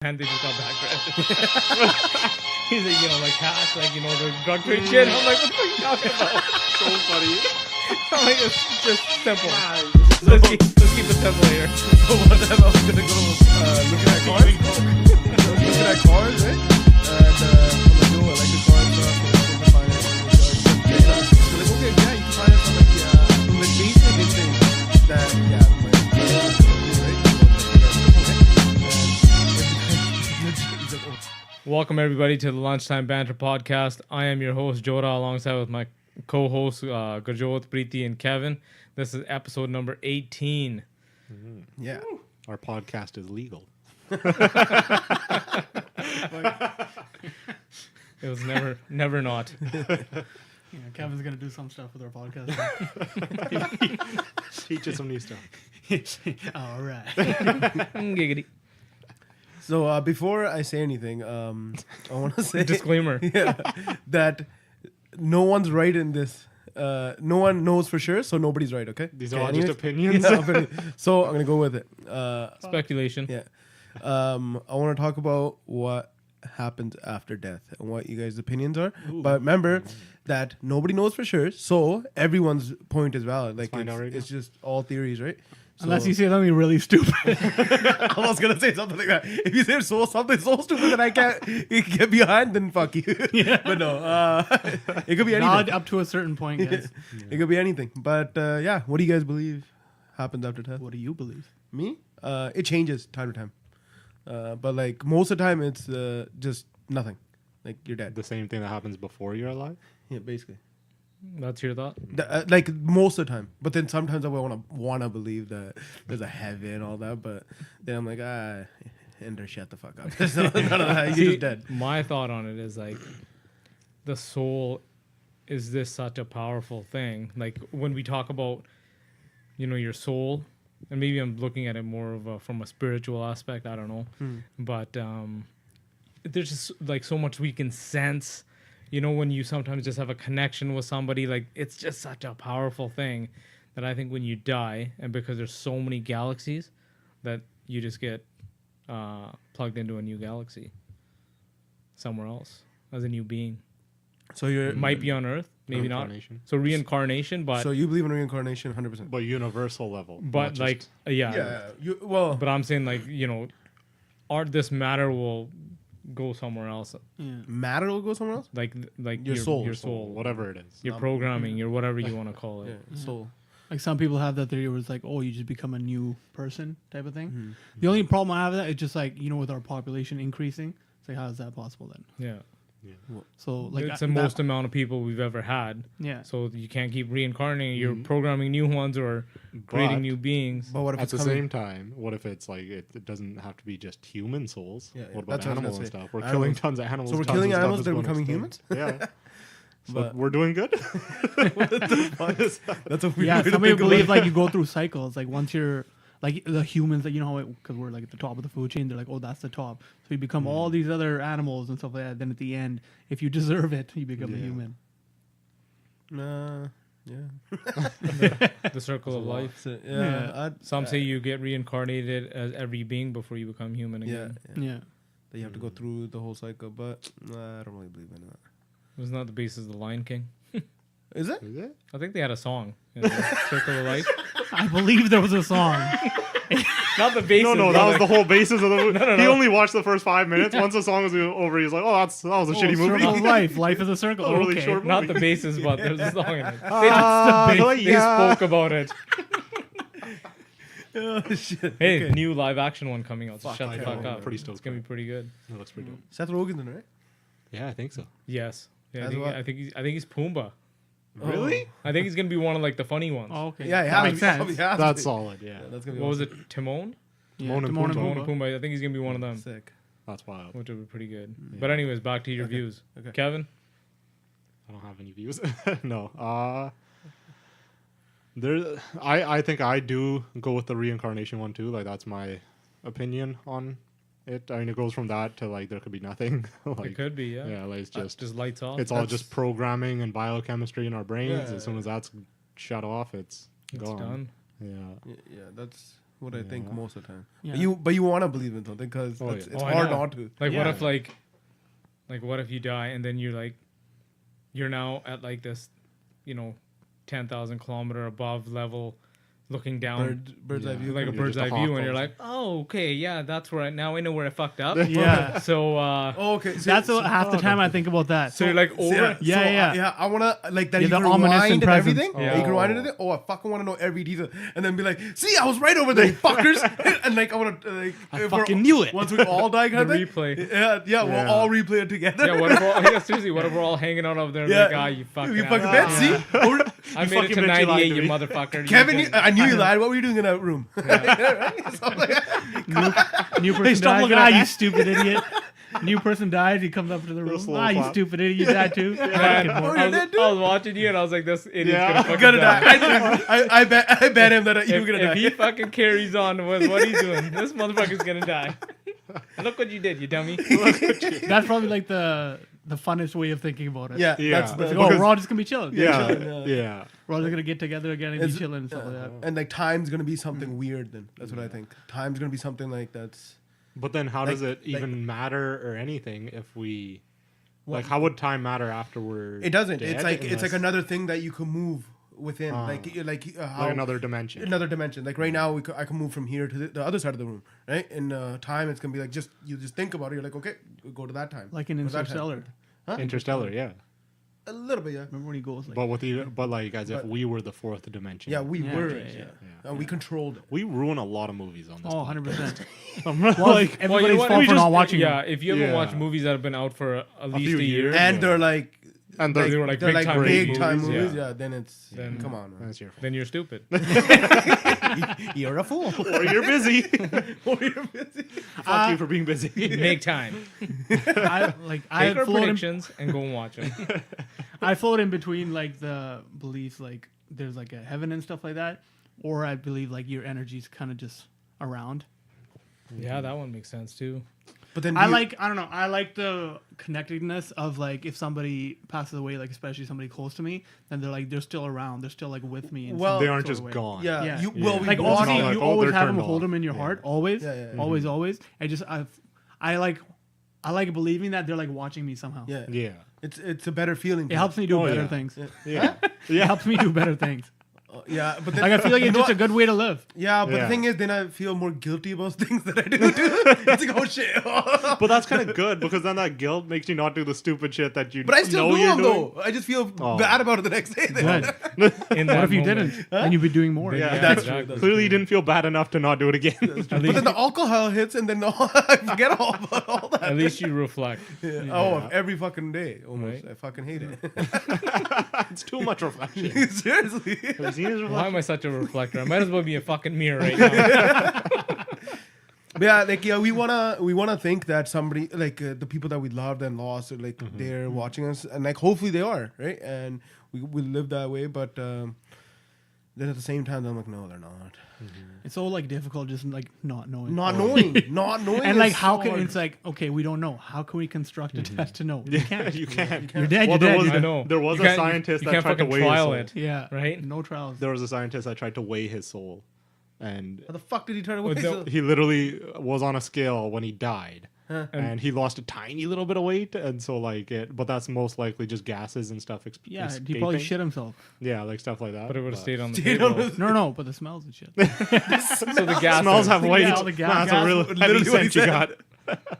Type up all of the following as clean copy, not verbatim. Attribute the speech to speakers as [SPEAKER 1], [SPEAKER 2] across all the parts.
[SPEAKER 1] And they just got background. He's like, like cash, like, the drug trade shit. I'm like, what the fuck are you talking about?
[SPEAKER 2] So funny.
[SPEAKER 1] I'm like, it's just simple. Let's keep it simple here.
[SPEAKER 3] So one time I was gonna go looking at cars. Looking at cars, right? And I'm like, yo, I like the car and stuff. So like, okay, yeah, you can find it on like basically they say that
[SPEAKER 1] Welcome everybody to the Lunchtime Banter Podcast. I am your host Jora, alongside with my co-hosts Gurjot, Preeti, and Kevin. This is episode number 18.
[SPEAKER 3] Mm-hmm. Yeah,
[SPEAKER 2] our podcast is legal.
[SPEAKER 1] It was never not.
[SPEAKER 4] Yeah, Kevin's gonna do some stuff with our podcast.
[SPEAKER 2] Teach us some new stuff.
[SPEAKER 4] All right.
[SPEAKER 1] Giggity.
[SPEAKER 3] So before I say anything, I want to say
[SPEAKER 1] Disclaimer.
[SPEAKER 3] that no one's right in this. No one knows for sure, so nobody's right. Okay,
[SPEAKER 2] These are all just opinions.
[SPEAKER 3] Yeah, so I'm gonna go with it.
[SPEAKER 1] Speculation.
[SPEAKER 3] Yeah. I want to talk about what happens after death and what you guys' opinions are.
[SPEAKER 2] Ooh.
[SPEAKER 3] But remember that nobody knows for sure, so everyone's point is valid. Like it's just all theories, right? So,
[SPEAKER 4] Unless you say something really stupid.
[SPEAKER 3] I was gonna say something like that. If you say something so stupid that I can't get behind, then fuck you.
[SPEAKER 4] Yeah.
[SPEAKER 3] But no, it could be anything.
[SPEAKER 4] Not up to a certain point, guys.
[SPEAKER 3] It could be anything. But yeah, what do you guys believe happens after death?
[SPEAKER 4] What do you believe?
[SPEAKER 3] Me? It changes time to time. But like most of the time, it's just nothing. Like you're dead.
[SPEAKER 2] The same thing that happens before you're alive.
[SPEAKER 3] Yeah, basically.
[SPEAKER 1] That's your thought?
[SPEAKER 3] Like most of the time. But then sometimes I wanna believe that there's a heaven and all that. But then I'm like, Ender, shut the fuck up. None of that. You're just dead.
[SPEAKER 1] My thought on it is like, the soul is this such a powerful thing. Like when we talk about, your soul, and maybe I'm looking at it more of from a spiritual aspect. I don't know, but there's just like so much we can sense. When you sometimes just have a connection with somebody, like it's just such a powerful thing that I think when you die, and because there's so many galaxies, that you just get plugged into a new galaxy somewhere else as a new being.
[SPEAKER 3] So you
[SPEAKER 1] might be on Earth, maybe not. So reincarnation, but
[SPEAKER 3] so you believe in reincarnation 100%.
[SPEAKER 2] But universal level.
[SPEAKER 1] But like, yeah. But I'm saying like, this matter will go somewhere else.
[SPEAKER 4] Yeah.
[SPEAKER 3] Matter will go somewhere else?
[SPEAKER 1] Like
[SPEAKER 3] your soul.
[SPEAKER 1] Your soul.
[SPEAKER 2] Whatever it is.
[SPEAKER 1] Your programming, your whatever you want to call it.
[SPEAKER 3] Yeah, soul.
[SPEAKER 4] Like some people have that theory where it's like, oh, you just become a new person type of thing. Mm-hmm. The only problem I have with that is just like, with our population increasing, it's like, how is that possible then?
[SPEAKER 1] Yeah.
[SPEAKER 4] So like
[SPEAKER 1] it's the most amount of people we've ever had.
[SPEAKER 4] Yeah.
[SPEAKER 1] So you can't keep reincarnating. You're programming new ones or creating new beings.
[SPEAKER 3] But what if
[SPEAKER 2] at the same time, what if it's like it doesn't have to be just human souls?
[SPEAKER 3] Yeah,
[SPEAKER 2] what about animals and stuff? We're
[SPEAKER 3] killing
[SPEAKER 2] tons of animals.
[SPEAKER 3] So we're killing animals, they're becoming humans?
[SPEAKER 2] Yeah. So we're doing good.
[SPEAKER 3] That's a weird
[SPEAKER 4] yeah.
[SPEAKER 3] way to
[SPEAKER 4] Somebody
[SPEAKER 3] think
[SPEAKER 4] believe
[SPEAKER 3] about it.
[SPEAKER 4] like you go through cycles. Like once you're like the humans that because we're like at the top of the food chain, they're like, oh, that's the top. So you become all these other animals and stuff like that. Then at the end, if you deserve it, you become a human.
[SPEAKER 3] Yeah.
[SPEAKER 1] The circle of life.
[SPEAKER 3] So,
[SPEAKER 1] some say you get reincarnated as every being before you become human again.
[SPEAKER 4] Yeah.
[SPEAKER 3] That you have to go through the whole cycle, but I don't really believe in that.
[SPEAKER 1] Wasn't that the basis of the Lion King?
[SPEAKER 3] Is it?
[SPEAKER 1] I think they had a song. Circle of Life.
[SPEAKER 4] I believe there was a song.
[SPEAKER 1] Not the basis.
[SPEAKER 2] No, that was the whole basis of the movie.
[SPEAKER 1] No.
[SPEAKER 2] He only watched the first 5 minutes. Once the song was over, he was like, "Oh, that was a shitty movie."
[SPEAKER 4] Circle of life. Life is a circle.
[SPEAKER 2] A really
[SPEAKER 4] okay.
[SPEAKER 2] short
[SPEAKER 1] Not
[SPEAKER 2] movie.
[SPEAKER 1] the basis, but there's a song in it.
[SPEAKER 4] That's
[SPEAKER 1] They spoke about it.
[SPEAKER 3] Oh, shit.
[SPEAKER 1] Hey,
[SPEAKER 3] Okay.
[SPEAKER 1] new live action one coming out. So shut
[SPEAKER 2] I
[SPEAKER 1] the
[SPEAKER 2] know.
[SPEAKER 1] fuck up.
[SPEAKER 2] Pretty stoked
[SPEAKER 1] It's gonna be pretty good.
[SPEAKER 2] That looks pretty dope.
[SPEAKER 3] Seth Rogen's in it, right?
[SPEAKER 2] Yeah, I think so.
[SPEAKER 1] Yes. Yeah,
[SPEAKER 3] As what?
[SPEAKER 1] I think he's Pumbaa.
[SPEAKER 2] Really?
[SPEAKER 1] I think he's gonna be one of like the funny ones.
[SPEAKER 4] Oh, okay.
[SPEAKER 3] Yeah,
[SPEAKER 4] that makes sense.
[SPEAKER 2] That's solid. Yeah.
[SPEAKER 3] That's gonna be
[SPEAKER 1] What was
[SPEAKER 3] awesome.
[SPEAKER 1] it? Timon?
[SPEAKER 4] Yeah,
[SPEAKER 2] Timon and
[SPEAKER 4] Timon
[SPEAKER 1] Timon
[SPEAKER 4] and
[SPEAKER 1] and
[SPEAKER 4] Pumbaa.
[SPEAKER 1] Pumbaa. I think he's gonna be one of them,
[SPEAKER 3] Sick.
[SPEAKER 2] That's wild.
[SPEAKER 1] which would be pretty good. But anyways, back to your views.
[SPEAKER 3] Okay.
[SPEAKER 1] Kevin.
[SPEAKER 2] I don't have any views. No. I think I do go with the reincarnation one too. Like that's my opinion on it. I mean, it goes from that to like there could be nothing. Like,
[SPEAKER 1] It could be, yeah.
[SPEAKER 2] Yeah, like it's just
[SPEAKER 1] lights off.
[SPEAKER 2] it's all just programming and biochemistry in our brains.
[SPEAKER 3] Yeah.
[SPEAKER 2] As soon as that's shut off, it's
[SPEAKER 1] It's
[SPEAKER 2] gone.
[SPEAKER 1] done.
[SPEAKER 2] Yeah.
[SPEAKER 3] Yeah, that's what I think most of the time.
[SPEAKER 4] Yeah.
[SPEAKER 3] But you want to believe in something because
[SPEAKER 2] Oh,
[SPEAKER 3] it's
[SPEAKER 2] yeah.
[SPEAKER 1] Oh, I
[SPEAKER 3] hard
[SPEAKER 1] know.
[SPEAKER 3] not to.
[SPEAKER 1] Like, what
[SPEAKER 4] Yeah.
[SPEAKER 1] if what if you die and then you're now at like this, 10,000 kilometer above level, looking down
[SPEAKER 3] Bird's eye view.
[SPEAKER 1] like a
[SPEAKER 2] You're
[SPEAKER 1] bird's
[SPEAKER 2] just
[SPEAKER 1] eye
[SPEAKER 2] a
[SPEAKER 1] view, and
[SPEAKER 2] hawk
[SPEAKER 1] you're
[SPEAKER 2] also.
[SPEAKER 1] like, oh, okay, yeah, that's where now I know where I fucked up.
[SPEAKER 4] Yeah.
[SPEAKER 1] So,
[SPEAKER 3] Oh, okay.
[SPEAKER 4] That's half the time I think about that.
[SPEAKER 1] so you're like over.
[SPEAKER 4] Yeah.
[SPEAKER 3] I want to like that.
[SPEAKER 4] Yeah,
[SPEAKER 3] you
[SPEAKER 4] the
[SPEAKER 3] can
[SPEAKER 4] ominous
[SPEAKER 3] rewind and
[SPEAKER 4] presence.
[SPEAKER 3] everything.
[SPEAKER 1] Yeah.
[SPEAKER 3] You can rewind and everything. Oh, I fucking want to know every detail, and then be like, "See, I was right over there, you fuckers!" And like, I want to like,
[SPEAKER 1] I
[SPEAKER 3] if we're-
[SPEAKER 1] fucking knew it.
[SPEAKER 3] Once we all die, kind
[SPEAKER 1] The
[SPEAKER 3] of thing.
[SPEAKER 1] replay.
[SPEAKER 3] Yeah,
[SPEAKER 2] Yeah.
[SPEAKER 3] we'll all replay it together.
[SPEAKER 1] Yeah, what if we're all, yeah, seriously, what if we're all hanging out over there and
[SPEAKER 3] Yeah.
[SPEAKER 1] like, you fucking
[SPEAKER 3] You fucking
[SPEAKER 1] ass.
[SPEAKER 3] bet. See, Or-
[SPEAKER 1] I made it
[SPEAKER 2] fucking
[SPEAKER 1] to
[SPEAKER 2] bet you lied
[SPEAKER 1] 98,
[SPEAKER 2] to
[SPEAKER 1] you
[SPEAKER 2] me.
[SPEAKER 1] motherfucker.
[SPEAKER 3] Kevin,
[SPEAKER 1] You
[SPEAKER 3] I knew you lied. What were you doing in that room? Right? So, like,
[SPEAKER 4] New person
[SPEAKER 3] stop
[SPEAKER 4] dies.
[SPEAKER 3] looking at
[SPEAKER 4] You
[SPEAKER 3] that.
[SPEAKER 4] stupid idiot. New person dies. He comes up to the room.
[SPEAKER 2] slow
[SPEAKER 4] You
[SPEAKER 2] clap.
[SPEAKER 4] stupid idiot. You died too.
[SPEAKER 1] Man,
[SPEAKER 4] Fucking
[SPEAKER 3] Oh,
[SPEAKER 4] more.
[SPEAKER 3] you're
[SPEAKER 1] I, was,
[SPEAKER 3] dead, dude?
[SPEAKER 1] I was watching you and I was like, this idiot's
[SPEAKER 2] Yeah.
[SPEAKER 1] gonna fucking
[SPEAKER 3] gonna
[SPEAKER 1] die.
[SPEAKER 3] die. I bet him that you were gonna
[SPEAKER 1] If
[SPEAKER 3] die.
[SPEAKER 1] he fucking carries on with what he's doing, this motherfucker's gonna die. And look what you did, you dummy.
[SPEAKER 4] That's probably like the funnest way of thinking about it.
[SPEAKER 3] Yeah,
[SPEAKER 2] Yeah.
[SPEAKER 3] that's
[SPEAKER 4] It's
[SPEAKER 3] the
[SPEAKER 4] like, oh,
[SPEAKER 2] Because-
[SPEAKER 4] we're all just gonna be chilling.
[SPEAKER 2] Yeah,
[SPEAKER 3] chilling,
[SPEAKER 2] yeah.
[SPEAKER 4] We're all just gonna get together again and be
[SPEAKER 3] It's-
[SPEAKER 4] chilling and stuff like that.
[SPEAKER 3] and like time's gonna be something weird. Then that's what I think. Time's gonna be something like that's.
[SPEAKER 2] But then, how does
[SPEAKER 3] Like-
[SPEAKER 2] it even matter or anything if we?
[SPEAKER 3] What?
[SPEAKER 2] Like, how would time matter after we're?
[SPEAKER 3] It doesn't.
[SPEAKER 2] dead
[SPEAKER 3] It's like
[SPEAKER 2] unless-
[SPEAKER 3] another thing that you can move within, how
[SPEAKER 2] like another dimension.
[SPEAKER 3] another dimension. Like right now, I can move from here to the other side of the room. Right in time, it's gonna be like you just think about it. You're like, okay, go to that time.
[SPEAKER 4] Like in
[SPEAKER 3] Go to that time.
[SPEAKER 4] Interstellar.
[SPEAKER 2] Interstellar, yeah.
[SPEAKER 3] A little bit, yeah.
[SPEAKER 4] Remember when he goes like,
[SPEAKER 2] But like as if
[SPEAKER 3] But-
[SPEAKER 2] we were the fourth dimension.
[SPEAKER 3] Yeah, we
[SPEAKER 4] Yeah,
[SPEAKER 3] were,
[SPEAKER 4] okay, yeah.
[SPEAKER 3] and we controlled it.
[SPEAKER 2] we ruin a lot of movies on this.
[SPEAKER 4] oh,
[SPEAKER 2] podcast.
[SPEAKER 4] 100%.
[SPEAKER 2] I'm
[SPEAKER 4] Well,
[SPEAKER 2] like,
[SPEAKER 4] everybody's
[SPEAKER 1] Well, you know what?
[SPEAKER 4] fault
[SPEAKER 1] We
[SPEAKER 4] for
[SPEAKER 1] just-
[SPEAKER 4] not watching
[SPEAKER 1] Yeah,
[SPEAKER 4] them.
[SPEAKER 1] if you ever
[SPEAKER 2] Yeah.
[SPEAKER 1] watch movies that have been out for at least
[SPEAKER 2] few
[SPEAKER 1] a year,
[SPEAKER 2] years.
[SPEAKER 3] And
[SPEAKER 2] Yeah.
[SPEAKER 3] they're like,
[SPEAKER 2] and
[SPEAKER 1] They were like
[SPEAKER 3] they're like
[SPEAKER 1] big-time
[SPEAKER 3] big time
[SPEAKER 1] movies,
[SPEAKER 3] movies.
[SPEAKER 1] yeah.
[SPEAKER 3] Yeah, then it's
[SPEAKER 1] Then-
[SPEAKER 3] come on, man.
[SPEAKER 2] that's your fault.
[SPEAKER 1] then you're stupid.
[SPEAKER 3] You're a fool.
[SPEAKER 2] Or you're busy.
[SPEAKER 3] Or you're busy.
[SPEAKER 2] Fuck you for being busy.
[SPEAKER 1] Make time.
[SPEAKER 4] I
[SPEAKER 1] Take our
[SPEAKER 4] float in,
[SPEAKER 1] predictions and go and watch them.
[SPEAKER 4] I float in between like the beliefs like there's like a heaven and stuff like that, or I believe like your energy's kind of just around.
[SPEAKER 1] Yeah, that one makes sense too.
[SPEAKER 3] But then
[SPEAKER 4] I don't know. I like the connectedness of like if somebody passes away, like especially somebody close to me, then they're still around. They're still like with me. In
[SPEAKER 3] Well,
[SPEAKER 4] some
[SPEAKER 2] They aren't
[SPEAKER 4] sort
[SPEAKER 2] just
[SPEAKER 4] of way.
[SPEAKER 2] gone.
[SPEAKER 3] Yeah,
[SPEAKER 4] Yeah.
[SPEAKER 3] you
[SPEAKER 2] Yeah.
[SPEAKER 3] well, we
[SPEAKER 4] Like
[SPEAKER 3] watched
[SPEAKER 4] obviously
[SPEAKER 2] like,
[SPEAKER 4] you
[SPEAKER 2] oh,
[SPEAKER 4] always
[SPEAKER 2] they're
[SPEAKER 4] have them,
[SPEAKER 2] turned
[SPEAKER 4] hold
[SPEAKER 2] off.
[SPEAKER 4] them in your
[SPEAKER 2] Yeah.
[SPEAKER 4] heart, always,
[SPEAKER 3] Yeah, yeah.
[SPEAKER 4] always. I like believing that they're like watching me somehow.
[SPEAKER 3] Yeah,
[SPEAKER 2] Yeah.
[SPEAKER 3] it's a better feeling.
[SPEAKER 4] It helps me do
[SPEAKER 2] Oh,
[SPEAKER 4] better
[SPEAKER 2] yeah.
[SPEAKER 4] things.
[SPEAKER 2] Yeah.
[SPEAKER 4] It helps me do better things.
[SPEAKER 3] Yeah, but then
[SPEAKER 4] Like I feel like
[SPEAKER 3] you
[SPEAKER 4] it's
[SPEAKER 3] know
[SPEAKER 4] just a
[SPEAKER 3] what?
[SPEAKER 4] good way to live.
[SPEAKER 3] Yeah, but
[SPEAKER 2] Yeah.
[SPEAKER 3] the thing is, then I feel more guilty about things that I do too. It's like, oh shit.
[SPEAKER 2] But that's kind of good because then that guilt makes you not do the stupid shit that you
[SPEAKER 3] But I still
[SPEAKER 2] know
[SPEAKER 3] do
[SPEAKER 2] you're
[SPEAKER 3] them
[SPEAKER 2] doing.
[SPEAKER 3] though. I just feel
[SPEAKER 2] Oh.
[SPEAKER 3] bad about it the next day.
[SPEAKER 4] Good.
[SPEAKER 1] In that
[SPEAKER 4] What if you
[SPEAKER 1] moment.
[SPEAKER 4] didn't? And you'd be doing more.
[SPEAKER 2] Yeah,
[SPEAKER 1] Yeah,
[SPEAKER 3] That's
[SPEAKER 1] exactly.
[SPEAKER 3] true. That's
[SPEAKER 2] Clearly, you didn't feel bad enough to not do it again.
[SPEAKER 1] At
[SPEAKER 3] But
[SPEAKER 1] least,
[SPEAKER 3] then the alcohol hits, and then I forget all about all that.
[SPEAKER 1] at least you reflect.
[SPEAKER 3] Oh, every fucking day, almost.
[SPEAKER 1] Right.
[SPEAKER 3] I fucking hate it.
[SPEAKER 2] It's too much reflection.
[SPEAKER 3] Seriously.
[SPEAKER 2] Have you seen his
[SPEAKER 1] Why
[SPEAKER 2] reflection?
[SPEAKER 1] am I such a reflector? I might as well be a fucking mirror right now.
[SPEAKER 3] But yeah, like we wanna think that somebody like the people that we loved and lost are like they're watching us, and like hopefully they are, right? And we live that way, but then at the same time, I'm like, no, they're not.
[SPEAKER 4] It's so like difficult just like not knowing.
[SPEAKER 3] Not knowing, not knowing,
[SPEAKER 4] And like
[SPEAKER 3] is
[SPEAKER 4] how
[SPEAKER 3] so
[SPEAKER 4] can
[SPEAKER 3] hard.
[SPEAKER 4] it's like okay we don't know, how can we construct a test to know? You can't.
[SPEAKER 2] You can't.
[SPEAKER 4] You're dead.
[SPEAKER 2] Well,
[SPEAKER 4] You're
[SPEAKER 2] there
[SPEAKER 4] dead.
[SPEAKER 2] was-
[SPEAKER 4] you're
[SPEAKER 1] I
[SPEAKER 4] dead.
[SPEAKER 1] know.
[SPEAKER 2] There was
[SPEAKER 1] You
[SPEAKER 2] a
[SPEAKER 1] can't-
[SPEAKER 2] scientist
[SPEAKER 1] you
[SPEAKER 2] that
[SPEAKER 1] can't
[SPEAKER 2] tried to
[SPEAKER 1] fucking
[SPEAKER 2] weigh his
[SPEAKER 1] trial
[SPEAKER 2] soul.
[SPEAKER 1] it.
[SPEAKER 4] Yeah.
[SPEAKER 1] Right?
[SPEAKER 4] No trials.
[SPEAKER 2] There was a scientist that tried to weigh his soul, and
[SPEAKER 3] How the fuck did he turn away?
[SPEAKER 1] Well,
[SPEAKER 2] he literally was on a scale when he died.
[SPEAKER 3] Huh.
[SPEAKER 2] And he lost a tiny little bit of weight, and so like it, but that's most likely just gases and stuff.
[SPEAKER 4] Yeah, he
[SPEAKER 2] escaping.
[SPEAKER 4] probably shit himself.
[SPEAKER 2] Yeah, like stuff like that.
[SPEAKER 1] But it would have stayed on the
[SPEAKER 3] Stayed
[SPEAKER 1] table.
[SPEAKER 3] on the-
[SPEAKER 4] No, but the smells and shit.
[SPEAKER 1] So the gas.
[SPEAKER 2] Smells have weight.
[SPEAKER 4] all the gas-
[SPEAKER 2] That's a real
[SPEAKER 3] gas-
[SPEAKER 2] heavy
[SPEAKER 3] literally what he
[SPEAKER 2] scent you
[SPEAKER 3] said.
[SPEAKER 2] got.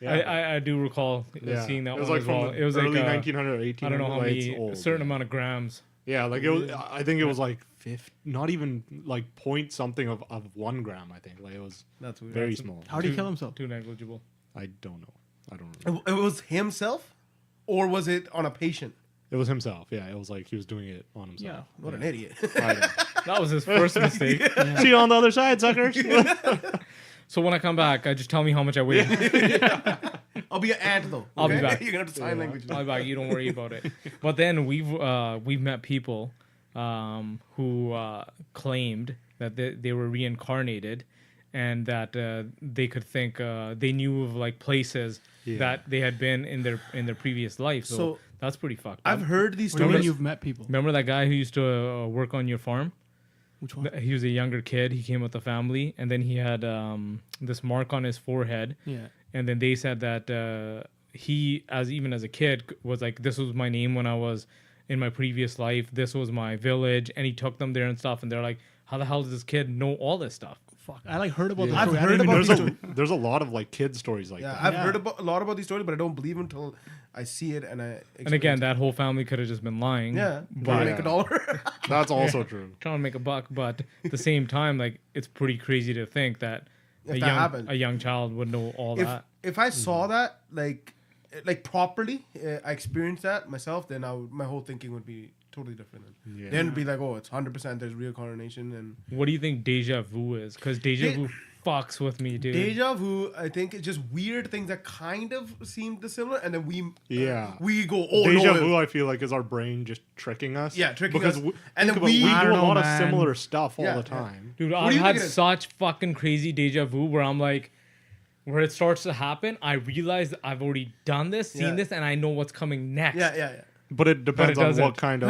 [SPEAKER 1] I do recall seeing that
[SPEAKER 2] it was
[SPEAKER 1] one
[SPEAKER 2] like
[SPEAKER 1] as
[SPEAKER 2] from
[SPEAKER 1] well.
[SPEAKER 2] the
[SPEAKER 1] It was
[SPEAKER 2] early
[SPEAKER 1] like
[SPEAKER 2] 1900 or 1800.
[SPEAKER 1] I don't know how
[SPEAKER 2] like,
[SPEAKER 1] many
[SPEAKER 2] it's old,
[SPEAKER 1] a certain
[SPEAKER 2] yeah.
[SPEAKER 1] amount of grams.
[SPEAKER 2] Yeah, like it was. I think it was like 50, not even like point something of 1 gram. I think like it was
[SPEAKER 3] That's weird.
[SPEAKER 2] very small.
[SPEAKER 4] How did he kill himself?
[SPEAKER 1] Too negligible.
[SPEAKER 2] I don't know. I don't remember.
[SPEAKER 3] It was himself, or was it on a patient?
[SPEAKER 2] It was himself. Yeah, it was like he was doing it on himself.
[SPEAKER 4] Yeah.
[SPEAKER 3] What an idiot.
[SPEAKER 2] I know.
[SPEAKER 1] That was his first mistake.
[SPEAKER 2] See you on the other side, suckers.
[SPEAKER 1] So when I come back, just tell me how much I weigh.
[SPEAKER 3] I'll be an ant though.
[SPEAKER 1] I'll be
[SPEAKER 3] okay?
[SPEAKER 1] back.
[SPEAKER 3] You're gonna have to sign language.
[SPEAKER 1] I'll be back. You don't worry about it. But then we've met people who claimed that they were reincarnated, and that they could think they knew of like places
[SPEAKER 2] Yeah.
[SPEAKER 1] that they had been in their previous life. So,
[SPEAKER 3] So,
[SPEAKER 1] that's pretty fucked up.
[SPEAKER 3] I've heard these
[SPEAKER 4] Or when
[SPEAKER 3] stories.
[SPEAKER 4] you've met people.
[SPEAKER 1] Remember that guy who used to work on your farm?
[SPEAKER 4] Which one?
[SPEAKER 1] He was a younger kid. He came with the family, and then he had this mark on his forehead.
[SPEAKER 4] Yeah.
[SPEAKER 1] And then they said that he, even as a kid, was like, this was my name when I was in my previous life. This was my village, and he took them there and stuff. And they're like, how the hell does this kid know all this stuff?
[SPEAKER 4] Fuck. I like heard about
[SPEAKER 2] Yeah.
[SPEAKER 4] the
[SPEAKER 3] I've
[SPEAKER 4] story. I
[SPEAKER 3] heard
[SPEAKER 4] didn't even
[SPEAKER 3] about
[SPEAKER 4] know-
[SPEAKER 3] these
[SPEAKER 2] There's a lot of like kid stories like
[SPEAKER 3] Yeah,
[SPEAKER 2] that.
[SPEAKER 3] I've
[SPEAKER 4] Yeah.
[SPEAKER 3] heard a lot about these stories, but I don't believe until I see it and I.
[SPEAKER 1] And again, that whole family could have just been lying.
[SPEAKER 3] yeah,
[SPEAKER 1] but
[SPEAKER 3] trying to
[SPEAKER 2] Yeah.
[SPEAKER 3] make $1.
[SPEAKER 2] That's also true.
[SPEAKER 1] trying to make a buck. But at the same time, like, it's pretty crazy to think that
[SPEAKER 3] If that happened.
[SPEAKER 1] a young child would know all
[SPEAKER 3] if
[SPEAKER 1] that.
[SPEAKER 3] if I saw that like properly, I experienced that myself, then my whole thinking would be totally different.
[SPEAKER 2] Yeah.
[SPEAKER 3] Then it'd be like, oh, it's 100% there's reincarnation and
[SPEAKER 1] What do you think deja vu is? Because deja vu fucks with me, dude.
[SPEAKER 3] deja vu. I think it's just weird things that kind of seem similar, and then
[SPEAKER 2] Yeah.
[SPEAKER 3] we go, oh
[SPEAKER 2] Deja
[SPEAKER 3] no,
[SPEAKER 2] vu, I feel like, is our brain just tricking us.
[SPEAKER 3] Yeah, tricking
[SPEAKER 2] because
[SPEAKER 3] us.
[SPEAKER 2] We,
[SPEAKER 3] And
[SPEAKER 2] think
[SPEAKER 3] then
[SPEAKER 2] about it,
[SPEAKER 3] we-
[SPEAKER 2] we
[SPEAKER 4] I
[SPEAKER 2] do
[SPEAKER 4] don't
[SPEAKER 2] a
[SPEAKER 4] know,
[SPEAKER 2] lot of
[SPEAKER 4] man.
[SPEAKER 2] similar stuff all
[SPEAKER 3] Yeah,
[SPEAKER 2] the
[SPEAKER 3] yeah.
[SPEAKER 2] time.
[SPEAKER 1] Dude,
[SPEAKER 3] do
[SPEAKER 1] I've
[SPEAKER 3] you
[SPEAKER 1] had
[SPEAKER 3] think it is?
[SPEAKER 1] such fucking crazy deja vu where I'm like, where it starts to happen, I realize that I've already done this, seen
[SPEAKER 3] Yeah.
[SPEAKER 1] this, and I know what's coming next.
[SPEAKER 3] yeah.
[SPEAKER 2] But it depends on
[SPEAKER 1] doesn't.
[SPEAKER 2] what kind of.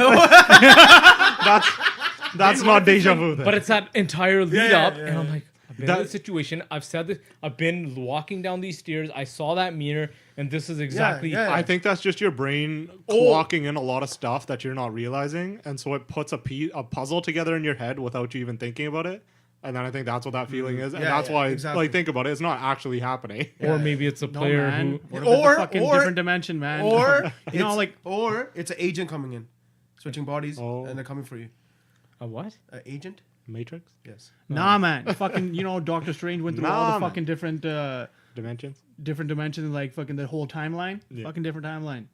[SPEAKER 2] that's not deja vu. Then.
[SPEAKER 1] But it's that entire lead
[SPEAKER 3] yeah,
[SPEAKER 1] up,
[SPEAKER 3] yeah,
[SPEAKER 1] and I'm
[SPEAKER 3] yeah.
[SPEAKER 1] like, I've been
[SPEAKER 2] That-
[SPEAKER 1] in this situation. I've said this. I've been walking down these stairs. I saw that mirror, and this is exactly.
[SPEAKER 3] yeah.
[SPEAKER 2] I think that's just your brain
[SPEAKER 3] Oh.
[SPEAKER 2] clocking in a lot of stuff that you're not realizing, and so it puts a puzzle together in your head without you even thinking about it. And then I think that's what that feeling is, and
[SPEAKER 3] Yeah,
[SPEAKER 2] that's
[SPEAKER 3] yeah,
[SPEAKER 2] why,
[SPEAKER 3] exactly.
[SPEAKER 2] like, think about it. It's not actually happening.
[SPEAKER 1] Or maybe it's a
[SPEAKER 4] No,
[SPEAKER 1] player
[SPEAKER 4] man.
[SPEAKER 1] who.
[SPEAKER 4] What if it's
[SPEAKER 3] Or-
[SPEAKER 4] a fucking
[SPEAKER 3] or-
[SPEAKER 4] different dimension, man?
[SPEAKER 3] Or
[SPEAKER 4] you know,
[SPEAKER 3] it's-
[SPEAKER 4] like
[SPEAKER 3] or it's an agent coming in, switching bodies,
[SPEAKER 2] Oh.
[SPEAKER 3] and they're coming for you.
[SPEAKER 1] A what?
[SPEAKER 3] An agent?
[SPEAKER 2] Matrix
[SPEAKER 3] Yes.
[SPEAKER 4] nah, man. Fucking, you know, Doctor Strange went through all
[SPEAKER 2] Nah,
[SPEAKER 4] the
[SPEAKER 2] man.
[SPEAKER 4] fucking different
[SPEAKER 2] dimensions.
[SPEAKER 4] dimensions, like fucking the whole timeline.
[SPEAKER 2] Yeah.
[SPEAKER 4] Fucking different timeline.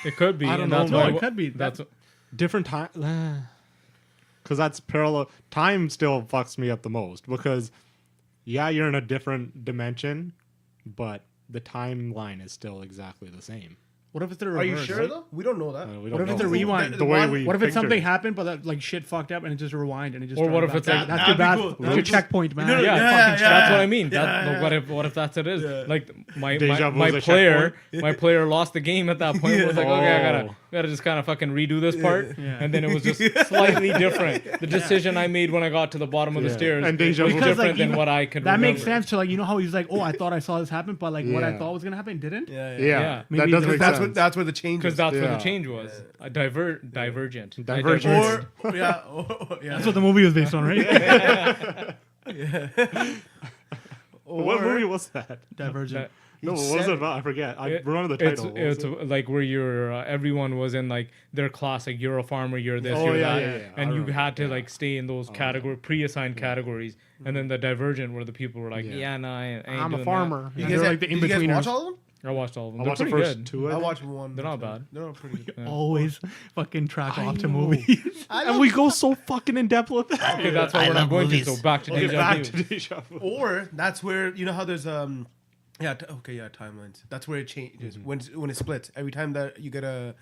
[SPEAKER 1] It could be.
[SPEAKER 2] I don't
[SPEAKER 1] and
[SPEAKER 2] know,
[SPEAKER 1] that's
[SPEAKER 2] man.
[SPEAKER 1] why-
[SPEAKER 4] No, it could be.
[SPEAKER 1] That's
[SPEAKER 2] Different time. Because that's parallel. Time still fucks me up the most because, yeah, you're in a different dimension, but the timeline is still exactly the same.
[SPEAKER 4] What if it's the
[SPEAKER 3] Are
[SPEAKER 4] reverse?
[SPEAKER 3] you sure though? We don't know that.
[SPEAKER 2] We
[SPEAKER 4] What
[SPEAKER 2] don't
[SPEAKER 4] if it's
[SPEAKER 2] know.
[SPEAKER 4] a rewind?
[SPEAKER 2] The way we
[SPEAKER 4] What if it's
[SPEAKER 2] picture
[SPEAKER 4] something
[SPEAKER 2] it.
[SPEAKER 4] happened, but that, like shit fucked up and it just rewind and it just.
[SPEAKER 1] Or what
[SPEAKER 4] started
[SPEAKER 1] if it's
[SPEAKER 4] back?
[SPEAKER 1] like-
[SPEAKER 4] that's
[SPEAKER 3] That'd
[SPEAKER 4] your
[SPEAKER 3] be
[SPEAKER 4] bad.
[SPEAKER 3] cool.
[SPEAKER 4] That's
[SPEAKER 3] That'd
[SPEAKER 4] your
[SPEAKER 3] be-
[SPEAKER 4] checkpoint, man.
[SPEAKER 1] Yeah,
[SPEAKER 3] Yeah,
[SPEAKER 1] fucking,
[SPEAKER 3] yeah,
[SPEAKER 1] that's what I mean.
[SPEAKER 3] yeah,
[SPEAKER 1] That,
[SPEAKER 3] yeah.
[SPEAKER 1] What if that's what it is?
[SPEAKER 3] Yeah.
[SPEAKER 1] Like my
[SPEAKER 2] Deja vu
[SPEAKER 1] my
[SPEAKER 2] is a
[SPEAKER 1] player,
[SPEAKER 2] checkpoint?
[SPEAKER 1] my player lost the game at that point. Was like, okay, I
[SPEAKER 2] Oh.
[SPEAKER 1] gotta just kind of fucking redo this part,
[SPEAKER 4] Yeah.
[SPEAKER 1] and then it was just slightly different. The decision I made when I got to the bottom of the
[SPEAKER 2] Yeah.
[SPEAKER 1] stairs
[SPEAKER 2] And deja
[SPEAKER 1] was
[SPEAKER 2] vu.
[SPEAKER 4] Because,
[SPEAKER 1] different
[SPEAKER 4] like,
[SPEAKER 1] than what I could.
[SPEAKER 4] That makes
[SPEAKER 1] remember.
[SPEAKER 4] sense to, like, you know how he's like, oh, I thought I saw this happen, but like what I
[SPEAKER 2] Yeah.
[SPEAKER 4] thought was gonna happen didn't.
[SPEAKER 3] Yeah,
[SPEAKER 2] Yeah,
[SPEAKER 1] Yeah.
[SPEAKER 2] that
[SPEAKER 4] Maybe
[SPEAKER 2] does
[SPEAKER 4] because
[SPEAKER 2] make
[SPEAKER 3] That's
[SPEAKER 2] sense.
[SPEAKER 3] that's where the change
[SPEAKER 1] Because
[SPEAKER 3] is.
[SPEAKER 1] that's where
[SPEAKER 2] Yeah.
[SPEAKER 1] the change was. A divergent.
[SPEAKER 2] Divergent.
[SPEAKER 3] Or yeah, or, yeah.
[SPEAKER 4] That's what the movie was based on, right?
[SPEAKER 2] What movie was that?
[SPEAKER 4] Divergent.
[SPEAKER 2] No, what
[SPEAKER 3] He
[SPEAKER 2] was
[SPEAKER 3] said
[SPEAKER 2] it about? I forget. I
[SPEAKER 1] It-
[SPEAKER 2] remember the title. What was
[SPEAKER 1] It's
[SPEAKER 2] it?
[SPEAKER 1] like where you're everyone was in like their class, like you're a farmer, you're this,
[SPEAKER 2] Oh,
[SPEAKER 1] you're
[SPEAKER 2] yeah,
[SPEAKER 1] that,
[SPEAKER 2] yeah, yeah. I
[SPEAKER 1] and you
[SPEAKER 2] remember,
[SPEAKER 1] had to
[SPEAKER 2] yeah.
[SPEAKER 1] like stay in those category pre-assigned categories, and then the divergent where the people were like,
[SPEAKER 2] Yeah.
[SPEAKER 1] yeah, no, I ain't
[SPEAKER 2] I'm a
[SPEAKER 1] doing
[SPEAKER 2] farmer.
[SPEAKER 3] You
[SPEAKER 4] Yeah,
[SPEAKER 3] guys
[SPEAKER 4] they're
[SPEAKER 3] have-
[SPEAKER 4] like the
[SPEAKER 3] did you guys
[SPEAKER 4] in-betweeners.
[SPEAKER 3] watch all of them?
[SPEAKER 1] that. I watched all of them.
[SPEAKER 2] I
[SPEAKER 1] They're
[SPEAKER 2] watched the
[SPEAKER 1] pretty
[SPEAKER 2] first
[SPEAKER 1] good.
[SPEAKER 2] two.
[SPEAKER 3] I
[SPEAKER 2] think.
[SPEAKER 3] watched one.
[SPEAKER 1] They're not bad.
[SPEAKER 3] They're not pretty good.
[SPEAKER 4] Always fucking track
[SPEAKER 2] I
[SPEAKER 4] off to
[SPEAKER 2] know.
[SPEAKER 4] movies.
[SPEAKER 2] And we go so fucking in depth with that.
[SPEAKER 1] Okay, that's why we're not going to. So back to
[SPEAKER 2] Okay,
[SPEAKER 1] deja
[SPEAKER 2] back
[SPEAKER 1] vu.
[SPEAKER 2] to deja vu.
[SPEAKER 3] Or that's where you know how there's timelines. That's where it changes when it splits. Every time that you get a